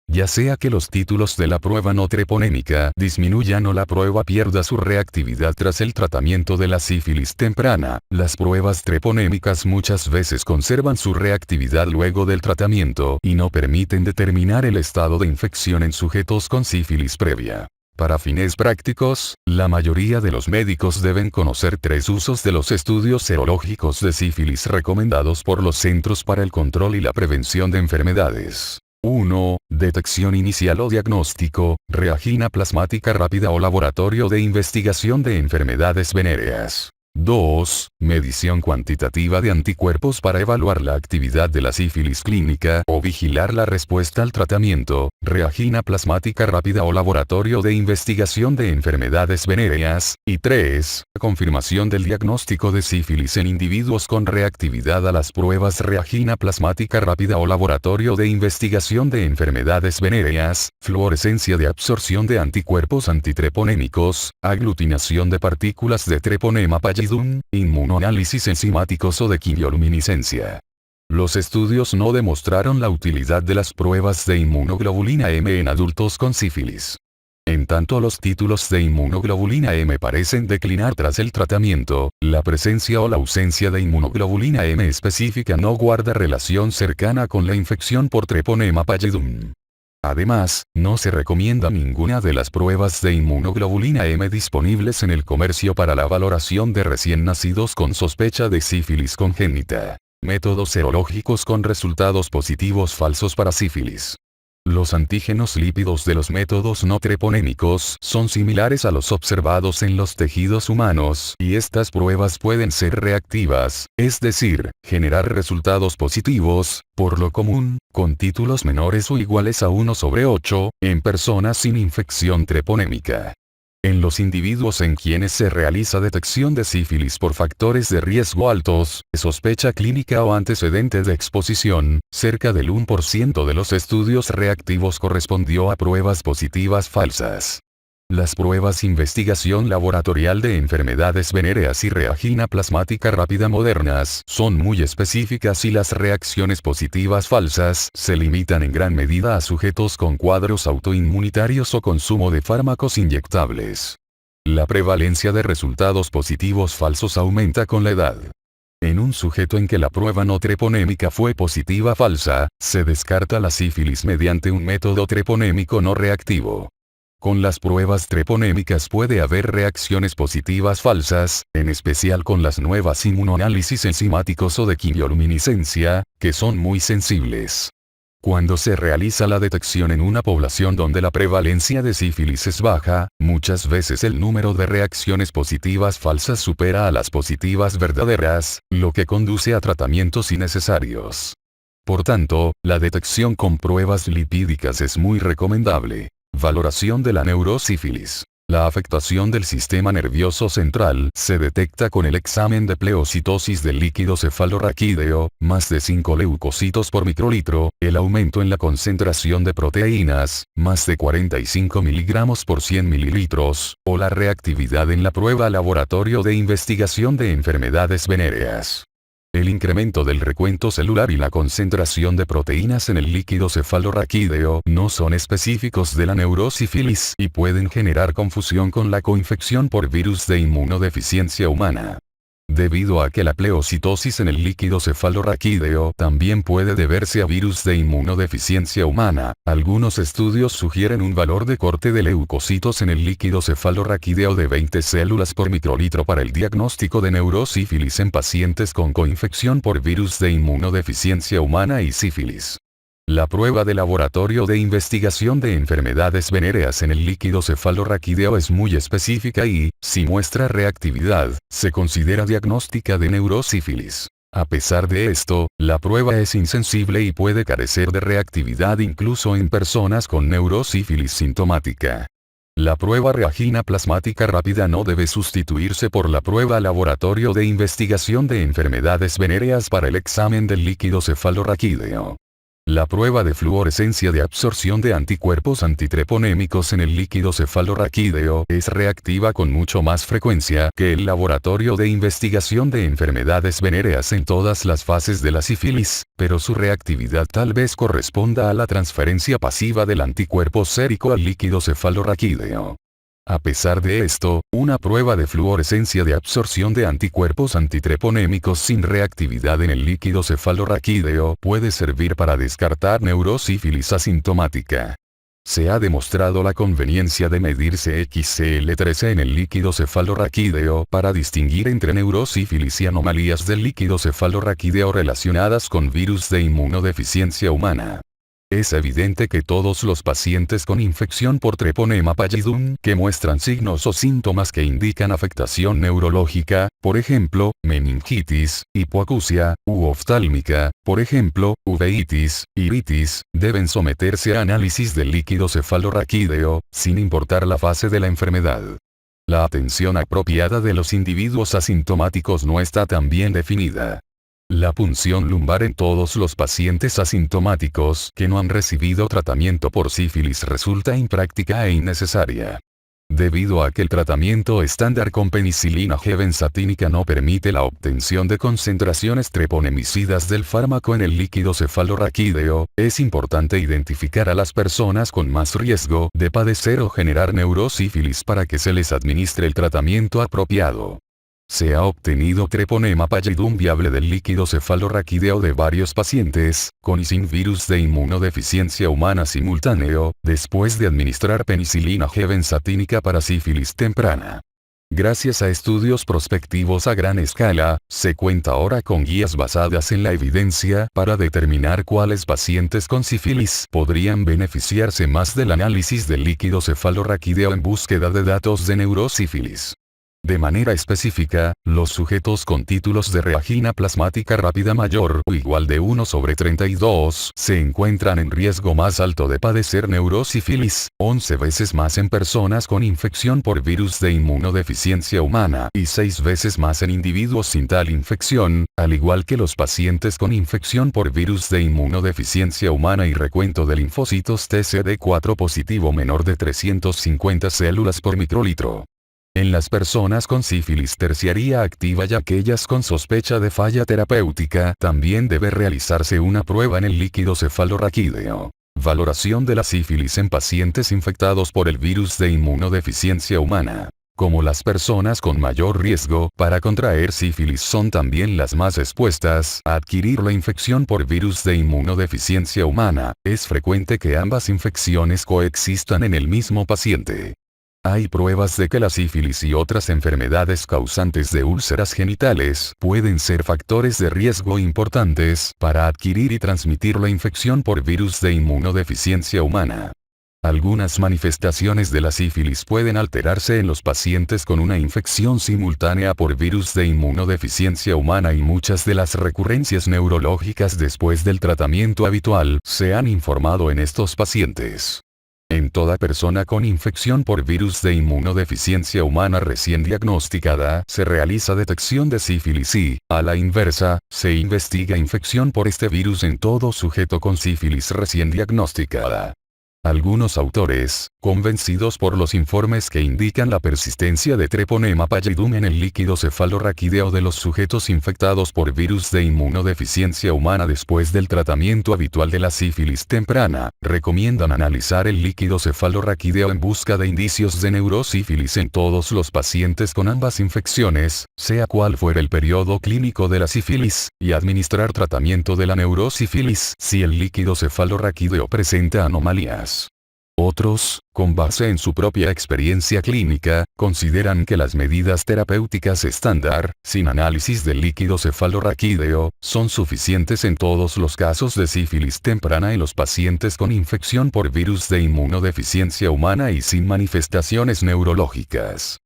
Ya sea que los títulos de la prueba no treponémica disminuyan o la prueba pierda su reactividad tras el tratamiento de la sífilis temprana, las pruebas treponémicas muchas veces conservan su reactividad luego del tratamiento y no permiten determinar el estado de infección en sujetos con sífilis previa. Para fines prácticos, la mayoría de los médicos deben conocer 3 usos de los estudios serológicos de sífilis recomendados por los Centros para el Control y la Prevención de Enfermedades. 1. Detección inicial o diagnóstico, reagina plasmática rápida o laboratorio de investigación de enfermedades venéreas. 2. Medición cuantitativa de anticuerpos para evaluar la actividad de la sífilis clínica o vigilar la respuesta al tratamiento, reagina plasmática rápida o laboratorio de investigación de enfermedades venéreas. Y 3. Confirmación del diagnóstico de sífilis en individuos con reactividad a las pruebas reagina plasmática rápida o laboratorio de investigación de enfermedades venéreas, fluorescencia de absorción de anticuerpos antitreponémicos, aglutinación de partículas de treponema pallidum, inmunoanálisis enzimáticos o de quimioluminiscencia. Los estudios no demostraron la utilidad de las pruebas de inmunoglobulina M en adultos con sífilis. En tanto los títulos de inmunoglobulina M parecen declinar tras el tratamiento, la presencia o la ausencia de inmunoglobulina M específica no guarda relación cercana con la infección por treponema pallidum. Además, no se recomienda ninguna de las pruebas de inmunoglobulina M disponibles en el comercio para la valoración de recién nacidos con sospecha de sífilis congénita. Métodos serológicos con resultados positivos falsos para sífilis. Los antígenos lípidos de los métodos no treponémicos son similares a los observados en los tejidos humanos y estas pruebas pueden ser reactivas, es decir, generar resultados positivos, por lo común, con títulos menores o iguales a 1/8, en personas sin infección treponémica. En los individuos en quienes se realiza detección de sífilis por factores de riesgo altos, sospecha clínica o antecedente de exposición, cerca del 1% de los estudios reactivos correspondió a pruebas positivas falsas. Las pruebas investigación laboratorial de enfermedades venéreas y reagina plasmática rápida modernas son muy específicas y las reacciones positivas falsas se limitan en gran medida a sujetos con cuadros autoinmunitarios o consumo de fármacos inyectables. La prevalencia de resultados positivos falsos aumenta con la edad. En un sujeto en que la prueba no treponémica fue positiva falsa, se descarta la sífilis mediante un método treponémico no reactivo. Con las pruebas treponémicas puede haber reacciones positivas falsas, en especial con las nuevas inmunoanálisis enzimáticos o de quimioluminiscencia, que son muy sensibles. Cuando se realiza la detección en una población donde la prevalencia de sífilis es baja, muchas veces el número de reacciones positivas falsas supera a las positivas verdaderas, lo que conduce a tratamientos innecesarios. Por tanto, la detección con pruebas lipídicas es muy recomendable. Valoración de la neurosífilis. La afectación del sistema nervioso central se detecta con el examen de pleocitosis del líquido cefalorraquídeo, más de 5 leucocitos por microlitro, el aumento en la concentración de proteínas, más de 45 miligramos por 100 mililitros, o la reactividad en la prueba laboratorio de investigación de enfermedades venéreas. El incremento del recuento celular y la concentración de proteínas en el líquido cefalorraquídeo no son específicos de la neurosífilis y pueden generar confusión con la coinfección por virus de inmunodeficiencia humana. Debido a que la pleocitosis en el líquido cefalorraquídeo también puede deberse a virus de inmunodeficiencia humana, algunos estudios sugieren un valor de corte de leucocitos en el líquido cefalorraquídeo de 20 células por microlitro para el diagnóstico de neurosífilis en pacientes con coinfección por virus de inmunodeficiencia humana y sífilis. La prueba de laboratorio de investigación de enfermedades venéreas en el líquido cefalorraquídeo es muy específica y, si muestra reactividad, se considera diagnóstica de neurosífilis. A pesar de esto, la prueba es insensible y puede carecer de reactividad incluso en personas con neurosífilis sintomática. La prueba reagina plasmática rápida no debe sustituirse por la prueba laboratorio de investigación de enfermedades venéreas para el examen del líquido cefalorraquídeo. La prueba de fluorescencia de absorción de anticuerpos antitreponémicos en el líquido cefalorraquídeo es reactiva con mucho más frecuencia que el laboratorio de investigación de enfermedades venéreas en todas las fases de la sífilis, pero su reactividad tal vez corresponda a la transferencia pasiva del anticuerpo sérico al líquido cefalorraquídeo. A pesar de esto, una prueba de fluorescencia de absorción de anticuerpos antitreponémicos sin reactividad en el líquido cefalorraquídeo puede servir para descartar neurosífilis asintomática. Se ha demostrado la conveniencia de medir CXCL13 en el líquido cefalorraquídeo para distinguir entre neurosífilis y anomalías del líquido cefalorraquídeo relacionadas con virus de inmunodeficiencia humana. Es evidente que todos los pacientes con infección por Treponema pallidum que muestran signos o síntomas que indican afectación neurológica, por ejemplo, meningitis, hipoacusia, u oftálmica, por ejemplo, uveitis, iritis, deben someterse a análisis del líquido cefalorraquídeo, sin importar la fase de la enfermedad. La atención apropiada de los individuos asintomáticos no está tan bien definida. La punción lumbar en todos los pacientes asintomáticos que no han recibido tratamiento por sífilis resulta impráctica e innecesaria. Debido a que el tratamiento estándar con penicilina G benzatínica no permite la obtención de concentraciones treponemicidas del fármaco en el líquido cefalorraquídeo, es importante identificar a las personas con más riesgo de padecer o generar neurosífilis para que se les administre el tratamiento apropiado. Se ha obtenido Treponema pallidum viable del líquido cefalorraquídeo de varios pacientes, con y sin virus de inmunodeficiencia humana simultáneo, después de administrar penicilina G benzatínica para sífilis temprana. Gracias a estudios prospectivos a gran escala, se cuenta ahora con guías basadas en la evidencia para determinar cuáles pacientes con sífilis podrían beneficiarse más del análisis del líquido cefalorraquídeo en búsqueda de datos de neurosífilis. De manera específica, los sujetos con títulos de reagina plasmática rápida mayor o igual de 1/32 se encuentran en riesgo más alto de padecer neurosífilis, 11 veces más en personas con infección por virus de inmunodeficiencia humana y 6 veces más en individuos sin tal infección, al igual que los pacientes con infección por virus de inmunodeficiencia humana y recuento de linfocitos TCD4 positivo menor de 350 células por microlitro. En las personas con sífilis terciaria activa y aquellas con sospecha de falla terapéutica también debe realizarse una prueba en el líquido cefalorraquídeo. Valoración de la sífilis en pacientes infectados por el virus de inmunodeficiencia humana. Como las personas con mayor riesgo para contraer sífilis son también las más expuestas a adquirir la infección por virus de inmunodeficiencia humana, es frecuente que ambas infecciones coexistan en el mismo paciente. Hay pruebas de que la sífilis y otras enfermedades causantes de úlceras genitales pueden ser factores de riesgo importantes para adquirir y transmitir la infección por virus de inmunodeficiencia humana. Algunas manifestaciones de la sífilis pueden alterarse en los pacientes con una infección simultánea por virus de inmunodeficiencia humana y muchas de las recurrencias neurológicas después del tratamiento habitual se han informado en estos pacientes. En toda persona con infección por virus de inmunodeficiencia humana recién diagnosticada, se realiza detección de sífilis y, a la inversa, se investiga infección por este virus en todo sujeto con sífilis recién diagnosticada. Algunos autores, Convencidos por los informes que indican la persistencia de Treponema pallidum en el líquido cefalorraquídeo de los sujetos infectados por virus de inmunodeficiencia humana después del tratamiento habitual de la sífilis temprana, recomiendan analizar el líquido cefalorraquídeo en busca de indicios de neurosífilis en todos los pacientes con ambas infecciones, sea cual fuera el periodo clínico de la sífilis, y administrar tratamiento de la neurosífilis si el líquido cefalorraquídeo presenta anomalías. Otros, con base en su propia experiencia clínica, consideran que las medidas terapéuticas estándar, sin análisis del líquido cefalorraquídeo, son suficientes en todos los casos de sífilis temprana en los pacientes con infección por virus de inmunodeficiencia humana y sin manifestaciones neurológicas.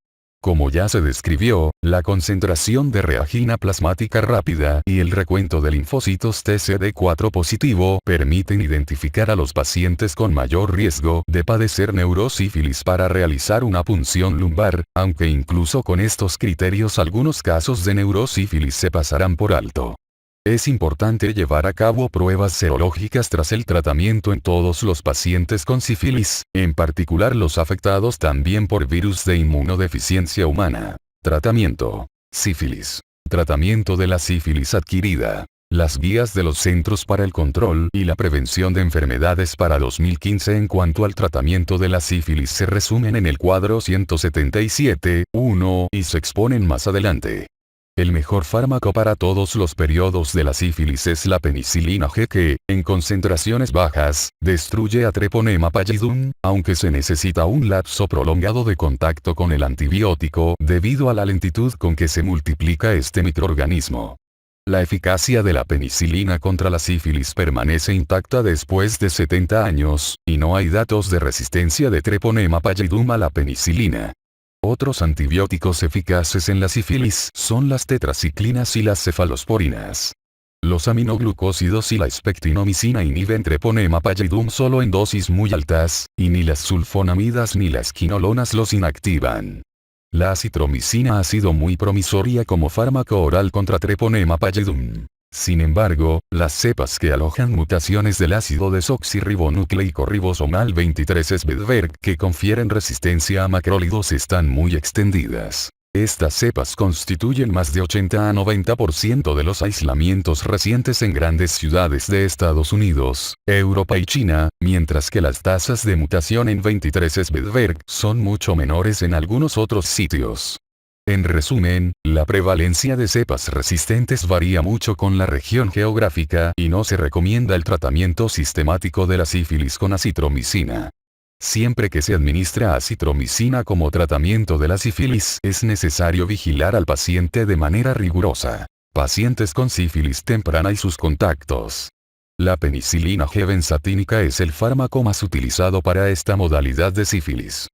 Como ya se describió, la concentración de reagina plasmática rápida y el recuento de linfocitos TCD4 positivo permiten identificar a los pacientes con mayor riesgo de padecer neurosífilis para realizar una punción lumbar, aunque incluso con estos criterios algunos casos de neurosífilis se pasarán por alto. Es importante llevar a cabo pruebas serológicas tras el tratamiento en todos los pacientes con sífilis, en particular los afectados también por virus de inmunodeficiencia humana. Tratamiento. Sífilis. Tratamiento de la sífilis adquirida. Las guías de los Centros para el Control y la Prevención de Enfermedades para 2015 en cuanto al tratamiento de la sífilis se resumen en el cuadro 177.1 y se exponen más adelante. El mejor fármaco para todos los periodos de la sífilis es la penicilina G que, en concentraciones bajas, destruye a Treponema pallidum, aunque se necesita un lapso prolongado de contacto con el antibiótico debido a la lentitud con que se multiplica este microorganismo. La eficacia de la penicilina contra la sífilis permanece intacta después de 70 años, y no hay datos de resistencia de Treponema pallidum a la penicilina. Otros antibióticos eficaces en la sífilis son las tetraciclinas y las cefalosporinas. Los aminoglucósidos y la espectinomicina inhiben Treponema pallidum solo en dosis muy altas, y ni las sulfonamidas ni las quinolonas los inactivan. La acitromicina ha sido muy promisoria como fármaco oral contra Treponema pallidum. Sin embargo, las cepas que alojan mutaciones del ácido desoxirribonucleico ribosomal 23 Svedberg que confieren resistencia a macrólidos están muy extendidas. Estas cepas constituyen más de 80 a 90% de los aislamientos recientes en grandes ciudades de Estados Unidos, Europa y China, mientras que las tasas de mutación en 23 Svedberg son mucho menores en algunos otros sitios. En resumen, la prevalencia de cepas resistentes varía mucho con la región geográfica y no se recomienda el tratamiento sistemático de la sífilis con acitromicina. Siempre que se administra acitromicina como tratamiento de la sífilis es necesario vigilar al paciente de manera rigurosa. Pacientes con sífilis temprana y sus contactos. La penicilina G benzatínica es el fármaco más utilizado para esta modalidad de sífilis.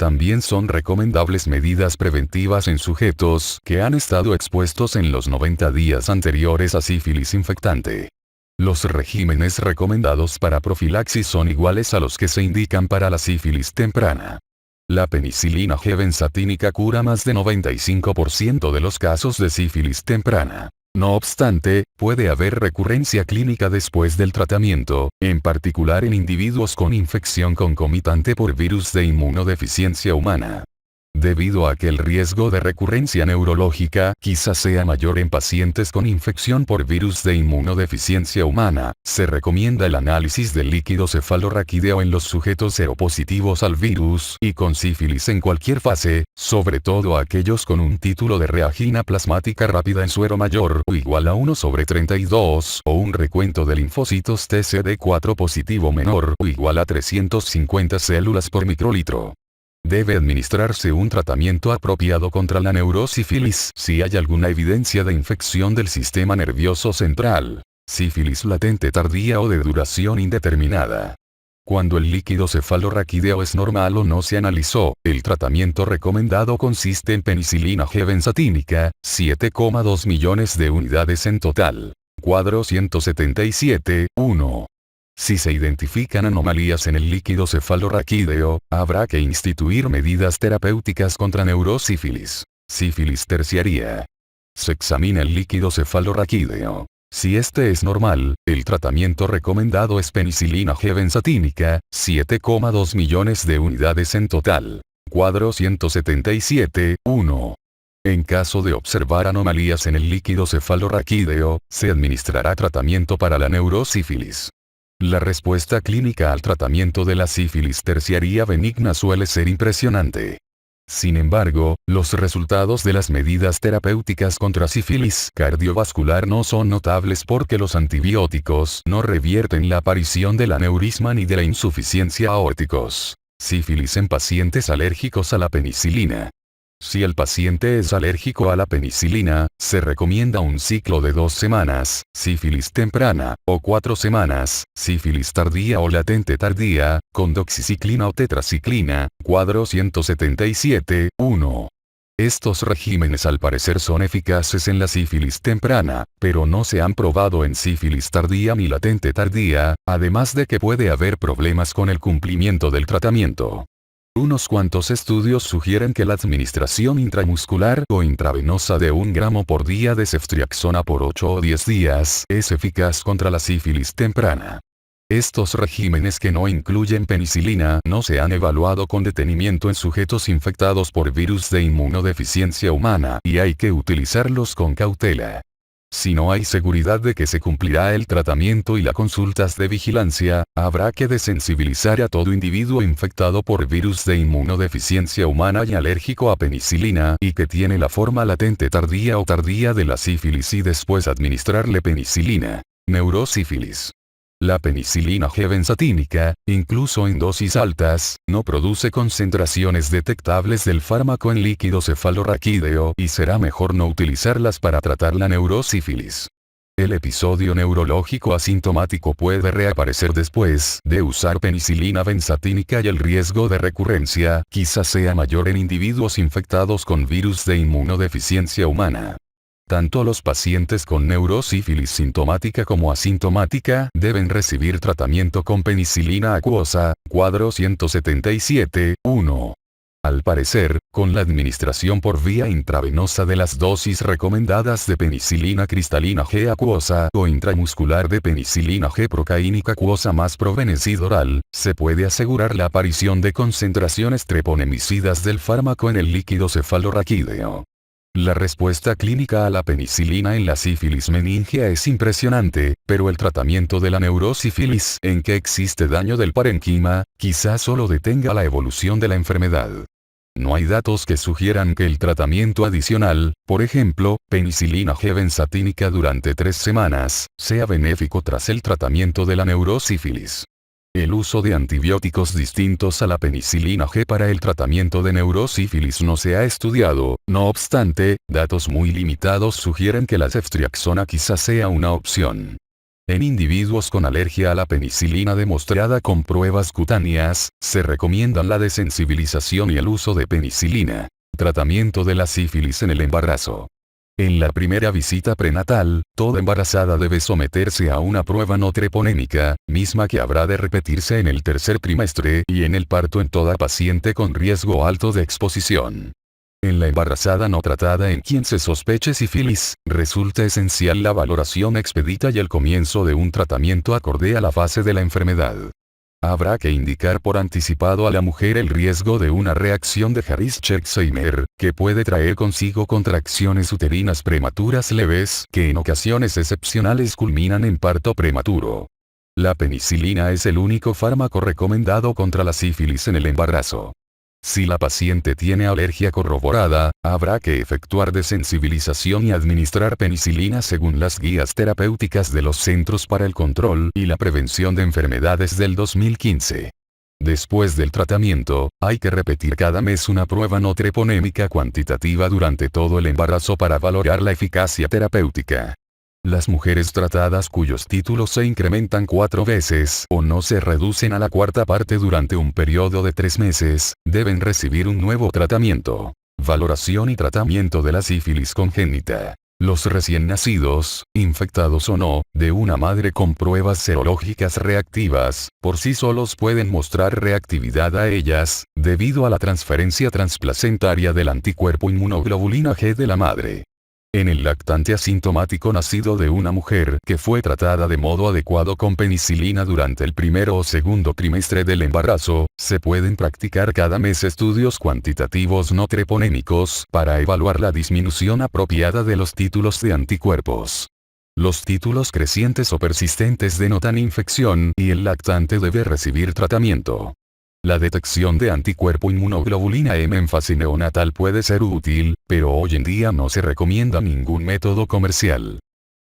También son recomendables medidas preventivas en sujetos que han estado expuestos en los 90 días anteriores a sífilis infectante. Los regímenes recomendados para profilaxis son iguales a los que se indican para la sífilis temprana. La penicilina G benzatínica cura más de 95% de los casos de sífilis temprana. No obstante, puede haber recurrencia clínica después del tratamiento, en particular en individuos con infección concomitante por virus de inmunodeficiencia humana. Debido a que el riesgo de recurrencia neurológica quizás sea mayor en pacientes con infección por virus de inmunodeficiencia humana, se recomienda el análisis del líquido cefalorraquídeo en los sujetos seropositivos al virus y con sífilis en cualquier fase, sobre todo aquellos con un título de reagina plasmática rápida en suero mayor o igual a 1/32 o un recuento de linfocitos TCD4 positivo menor o igual a 350 células por microlitro. Debe administrarse un tratamiento apropiado contra la neurosífilis si hay alguna evidencia de infección del sistema nervioso central, sífilis latente tardía o de duración indeterminada. Cuando el líquido cefalorraquídeo es normal o no se analizó, el tratamiento recomendado consiste en penicilina G benzatínica, 7,2 millones de unidades en total. Cuadro 177.1. Si se identifican anomalías en el líquido cefalorraquídeo, habrá que instituir medidas terapéuticas contra neurosífilis. Sífilis terciaria. Se examina el líquido cefalorraquídeo. Si este es normal, el tratamiento recomendado es penicilina G benzatínica, 7,2 millones de unidades en total. Cuadro 177, 1. En caso de observar anomalías en el líquido cefalorraquídeo, se administrará tratamiento para la neurosífilis. La respuesta clínica al tratamiento de la sífilis terciaria benigna suele ser impresionante. Sin embargo, los resultados de las medidas terapéuticas contra sífilis cardiovascular no son notables porque los antibióticos no revierten la aparición del aneurisma ni de la insuficiencia aórticos. Sífilis en pacientes alérgicos a la penicilina. Si el paciente es alérgico a la penicilina, se recomienda un ciclo de 2 semanas, sífilis temprana, o 4 semanas, sífilis tardía o latente tardía, con doxiciclina o tetraciclina, cuadro 177, 1. Estos regímenes al parecer son eficaces en la sífilis temprana, pero no se han probado en sífilis tardía ni latente tardía, además de que puede haber problemas con el cumplimiento del tratamiento. Unos cuantos estudios sugieren que la administración intramuscular o intravenosa de 1 gramo por día de ceftriaxona por 8 o 10 días es eficaz contra la sífilis temprana. Estos regímenes que no incluyen penicilina no se han evaluado con detenimiento en sujetos infectados por virus de inmunodeficiencia humana y hay que utilizarlos con cautela. Si no hay seguridad de que se cumplirá el tratamiento y las consultas de vigilancia, habrá que desensibilizar a todo individuo infectado por virus de inmunodeficiencia humana y alérgico a penicilina y que tiene la forma latente tardía o tardía de la sífilis y después administrarle penicilina. Neurosífilis. La penicilina G benzatínica, incluso en dosis altas, no produce concentraciones detectables del fármaco en líquido cefalorraquídeo y será mejor no utilizarlas para tratar la neurosífilis. El episodio neurológico asintomático puede reaparecer después de usar penicilina benzatínica y el riesgo de recurrencia quizás sea mayor en individuos infectados con virus de inmunodeficiencia humana. Tanto los pacientes con neurosífilis sintomática como asintomática deben recibir tratamiento con penicilina acuosa, cuadro 177, 1. Al parecer, con la administración por vía intravenosa de las dosis recomendadas de penicilina cristalina G acuosa o intramuscular de penicilina G procaínica acuosa más provenecida oral, se puede asegurar la aparición de concentraciones treponemicidas del fármaco en el líquido cefalorraquídeo. La respuesta clínica a la penicilina en la sífilis meningia es impresionante, pero el tratamiento de la neurosífilis en que existe daño del parenquima, quizás solo detenga la evolución de la enfermedad. No hay datos que sugieran que el tratamiento adicional, por ejemplo, penicilina G benzatínica durante 3 semanas, sea benéfico tras el tratamiento de la neurosífilis. El uso de antibióticos distintos a la penicilina G para el tratamiento de neurosífilis no se ha estudiado, no obstante, datos muy limitados sugieren que la ceftriaxona quizás sea una opción. En individuos con alergia a la penicilina demostrada con pruebas cutáneas, se recomiendan la desensibilización y el uso de penicilina. Tratamiento de la sífilis en el embarazo. En la primera visita prenatal, toda embarazada debe someterse a una prueba no treponémica, misma que habrá de repetirse en el tercer trimestre y en el parto en toda paciente con riesgo alto de exposición. En la embarazada no tratada en quien se sospeche sífilis, resulta esencial la valoración expedita y el comienzo de un tratamiento acorde a la fase de la enfermedad. Habrá que indicar por anticipado a la mujer el riesgo de una reacción de Harris-Herxheimer, que puede traer consigo contracciones uterinas prematuras leves que en ocasiones excepcionales culminan en parto prematuro. La penicilina es el único fármaco recomendado contra la sífilis en el embarazo. Si la paciente tiene alergia corroborada, habrá que efectuar desensibilización y administrar penicilina según las guías terapéuticas de los Centros para el Control y la Prevención de Enfermedades del 2015. Después del tratamiento, hay que repetir cada mes una prueba no treponémica cuantitativa durante todo el embarazo para valorar la eficacia terapéutica. Las mujeres tratadas cuyos títulos se incrementan 4 veces o no se reducen a la cuarta parte durante un periodo de 3 meses, deben recibir un nuevo tratamiento. Valoración y tratamiento de la sífilis congénita. Los recién nacidos, infectados o no, de una madre con pruebas serológicas reactivas, por sí solos pueden mostrar reactividad a ellas, debido a la transferencia transplacentaria del anticuerpo inmunoglobulina G de la madre. En el lactante asintomático nacido de una mujer que fue tratada de modo adecuado con penicilina durante el primero o segundo trimestre del embarazo, se pueden practicar cada mes estudios cuantitativos no treponémicos para evaluar la disminución apropiada de los títulos de anticuerpos. Los títulos crecientes o persistentes denotan infección y el lactante debe recibir tratamiento. La detección de anticuerpo inmunoglobulina M en fase neonatal puede ser útil, pero hoy en día no se recomienda ningún método comercial.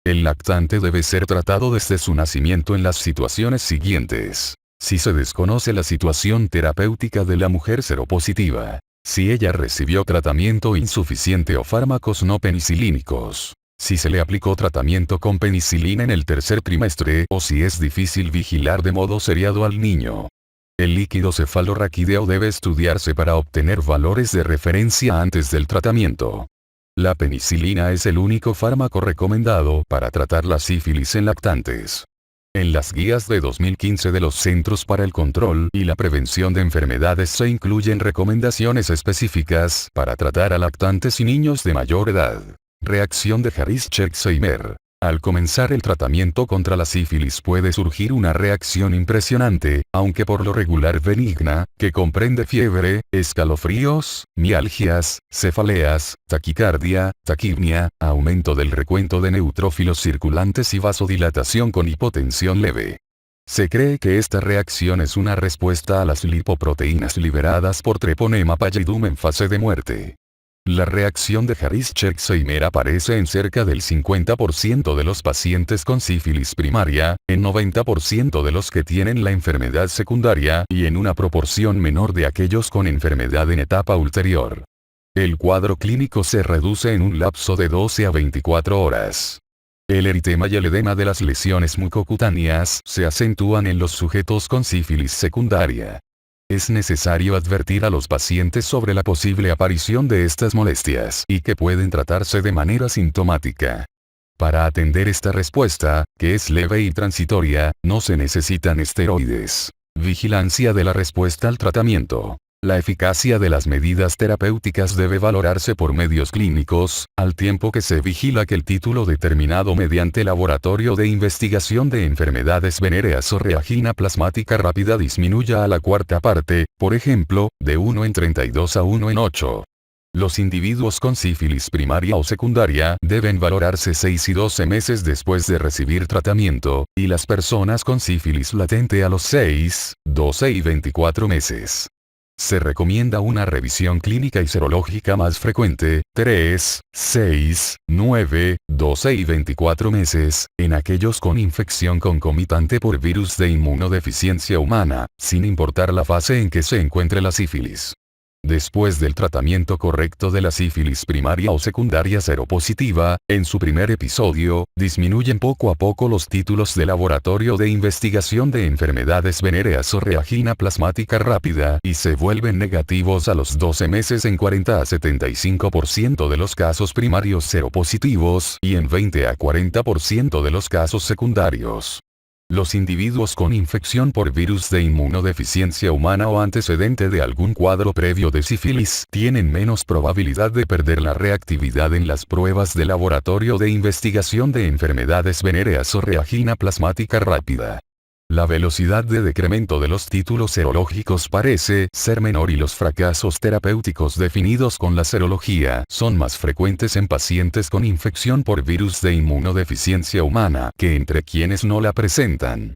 El lactante debe ser tratado desde su nacimiento en las situaciones siguientes. Si se desconoce la situación terapéutica de la mujer seropositiva. Si ella recibió tratamiento insuficiente o fármacos no penicilínicos. Si se le aplicó tratamiento con penicilina en el tercer trimestre o si es difícil vigilar de modo seriado al niño. El líquido cefalorraquídeo debe estudiarse para obtener valores de referencia antes del tratamiento. La penicilina es el único fármaco recomendado para tratar la sífilis en lactantes. En las guías de 2015 de los Centros para el Control y la Prevención de Enfermedades se incluyen recomendaciones específicas para tratar a lactantes y niños de mayor edad. Reacción de Harris-Schertzheimer. Al comenzar el tratamiento contra la sífilis puede surgir una reacción impresionante, aunque por lo regular benigna, que comprende fiebre, escalofríos, mialgias, cefaleas, taquicardia, taquipnia, aumento del recuento de neutrófilos circulantes y vasodilatación con hipotensión leve. Se cree que esta reacción es una respuesta a las lipoproteínas liberadas por treponema pallidum en fase de muerte. La reacción de Harris-Schertzheimer aparece en cerca del 50% de los pacientes con sífilis primaria, en 90% de los que tienen la enfermedad secundaria y en una proporción menor de aquellos con enfermedad en etapa ulterior. El cuadro clínico se reduce en un lapso de 12 a 24 horas. El eritema y el edema de las lesiones mucocutáneas se acentúan en los sujetos con sífilis secundaria. Es necesario advertir a los pacientes sobre la posible aparición de estas molestias y que pueden tratarse de manera sintomática. Para atender esta respuesta, que es leve y transitoria, no se necesitan esteroides. Vigilancia de la respuesta al tratamiento. La eficacia de las medidas terapéuticas debe valorarse por medios clínicos, al tiempo que se vigila que el título determinado mediante Laboratorio de Investigación de Enfermedades Venéreas o reagina plasmática rápida disminuya a la cuarta parte, por ejemplo, de 1 en 32 a 1 en 8. Los individuos con sífilis primaria o secundaria deben valorarse 6 y 12 meses después de recibir tratamiento, y las personas con sífilis latente a los 6, 12 y 24 meses. Se recomienda una revisión clínica y serológica más frecuente, 3, 6, 9, 12 y 24 meses, en aquellos con infección concomitante por virus de inmunodeficiencia humana, sin importar la fase en que se encuentre la sífilis. Después del tratamiento correcto de la sífilis primaria o secundaria seropositiva, en su primer episodio, disminuyen poco a poco los títulos de Laboratorio de Investigación de Enfermedades Venéreas o reagina plasmática rápida y se vuelven negativos a los 12 meses en 40 a 75% de los casos primarios seropositivos y en 20 a 40% de los casos secundarios. Los individuos con infección por virus de inmunodeficiencia humana o antecedente de algún cuadro previo de sífilis tienen menos probabilidad de perder la reactividad en las pruebas de Laboratorio de Investigación de Enfermedades Venéreas o reagina plasmática rápida. La velocidad de decremento de los títulos serológicos parece ser menor y los fracasos terapéuticos definidos con la serología son más frecuentes en pacientes con infección por virus de inmunodeficiencia humana que entre quienes no la presentan.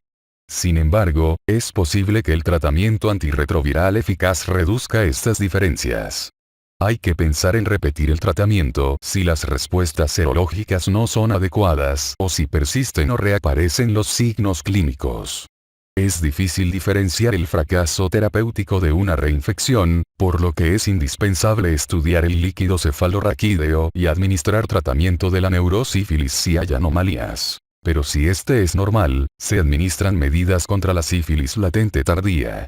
Sin embargo, es posible que el tratamiento antirretroviral eficaz reduzca estas diferencias. Hay que pensar en repetir el tratamiento si las respuestas serológicas no son adecuadas o si persisten o reaparecen los signos clínicos. Es difícil diferenciar el fracaso terapéutico de una reinfección, por lo que es indispensable estudiar el líquido cefalorraquídeo y administrar tratamiento de la neurosífilis si hay anomalías. Pero si este es normal, se administran medidas contra la sífilis latente tardía.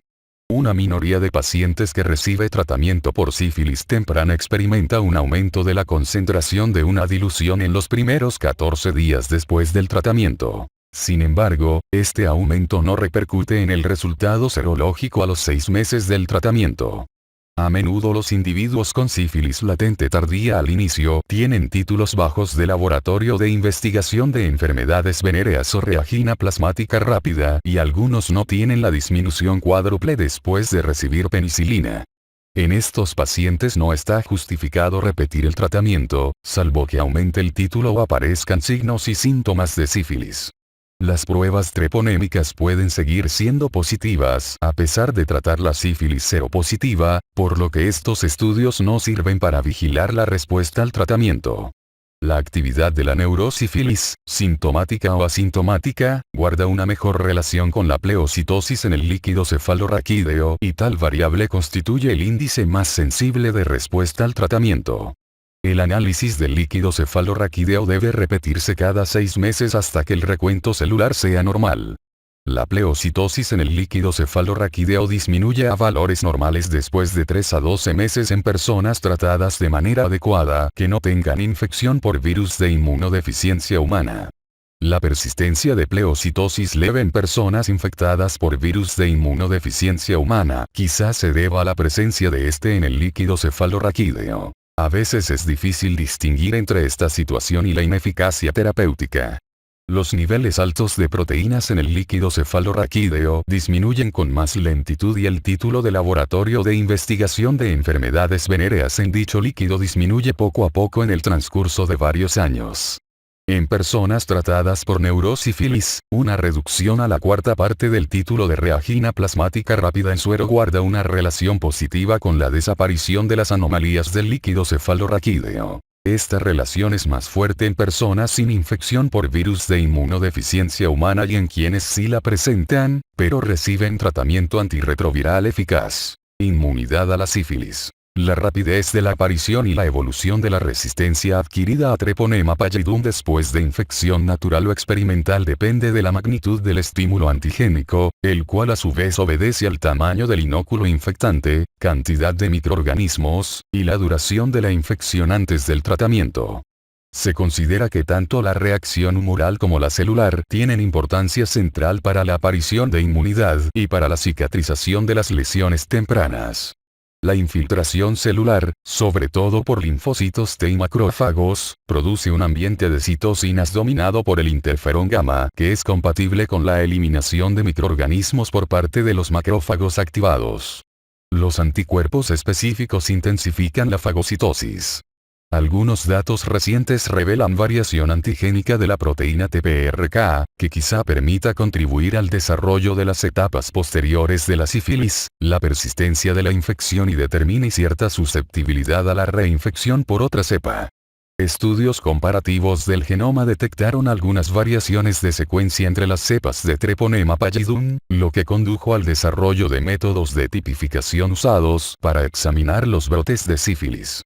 Una minoría de pacientes que recibe tratamiento por sífilis temprana experimenta un aumento de la concentración de una dilución en los primeros 14 días después del tratamiento. Sin embargo, este aumento no repercute en el resultado serológico a los 6 meses del tratamiento. A menudo los individuos con sífilis latente tardía al inicio tienen títulos bajos de laboratorio de investigación de enfermedades venéreas o reagina plasmática rápida y algunos no tienen la disminución cuádruple después de recibir penicilina. En estos pacientes no está justificado repetir el tratamiento, salvo que aumente el título o aparezcan signos y síntomas de sífilis. Las pruebas treponémicas pueden seguir siendo positivas a pesar de tratar la sífilis seropositiva, por lo que estos estudios no sirven para vigilar la respuesta al tratamiento. La actividad de la neurosífilis, sintomática o asintomática, guarda una mejor relación con la pleocitosis en el líquido cefalorraquídeo y tal variable constituye el índice más sensible de respuesta al tratamiento. El análisis del líquido cefalorraquídeo debe repetirse cada 6 meses hasta que el recuento celular sea normal. La pleocitosis en el líquido cefalorraquídeo disminuye a valores normales después de 3 a 12 meses en personas tratadas de manera adecuada que no tengan infección por virus de inmunodeficiencia humana. La persistencia de pleocitosis leve en personas infectadas por virus de inmunodeficiencia humana quizás se deba a la presencia de este en el líquido cefalorraquídeo. A veces es difícil distinguir entre esta situación y la ineficacia terapéutica. Los niveles altos de proteínas en el líquido cefalorraquídeo disminuyen con más lentitud y el título de laboratorio de investigación de enfermedades venéreas en dicho líquido disminuye poco a poco en el transcurso de varios años. En personas tratadas por neurosífilis, una reducción a la cuarta parte del título de reagina plasmática rápida en suero guarda una relación positiva con la desaparición de las anomalías del líquido cefalorraquídeo. Esta relación es más fuerte en personas sin infección por virus de inmunodeficiencia humana y en quienes sí la presentan, pero reciben tratamiento antirretroviral eficaz. Inmunidad a la sífilis. La rapidez de la aparición y la evolución de la resistencia adquirida a Treponema pallidum después de infección natural o experimental depende de la magnitud del estímulo antigénico, el cual a su vez obedece al tamaño del inóculo infectante, cantidad de microorganismos, y la duración de la infección antes del tratamiento. Se considera que tanto la reacción humoral como la celular tienen importancia central para la aparición de inmunidad y para la cicatrización de las lesiones tempranas. La infiltración celular, sobre todo por linfocitos T y macrófagos, produce un ambiente de citocinas dominado por el interferón gamma, que es compatible con la eliminación de microorganismos por parte de los macrófagos activados. Los anticuerpos específicos intensifican la fagocitosis. Algunos datos recientes revelan variación antigénica de la proteína TPRK, que quizá permita contribuir al desarrollo de las etapas posteriores de la sífilis, la persistencia de la infección y determine cierta susceptibilidad a la reinfección por otra cepa. Estudios comparativos del genoma detectaron algunas variaciones de secuencia entre las cepas de Treponema pallidum, lo que condujo al desarrollo de métodos de tipificación usados para examinar los brotes de sífilis.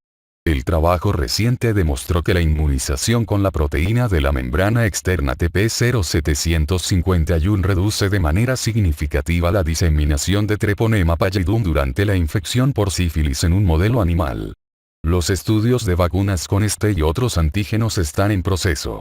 El trabajo reciente demostró que la inmunización con la proteína de la membrana externa TP0751 reduce de manera significativa la diseminación de Treponema pallidum durante la infección por sífilis en un modelo animal. Los estudios de vacunas con este y otros antígenos están en proceso.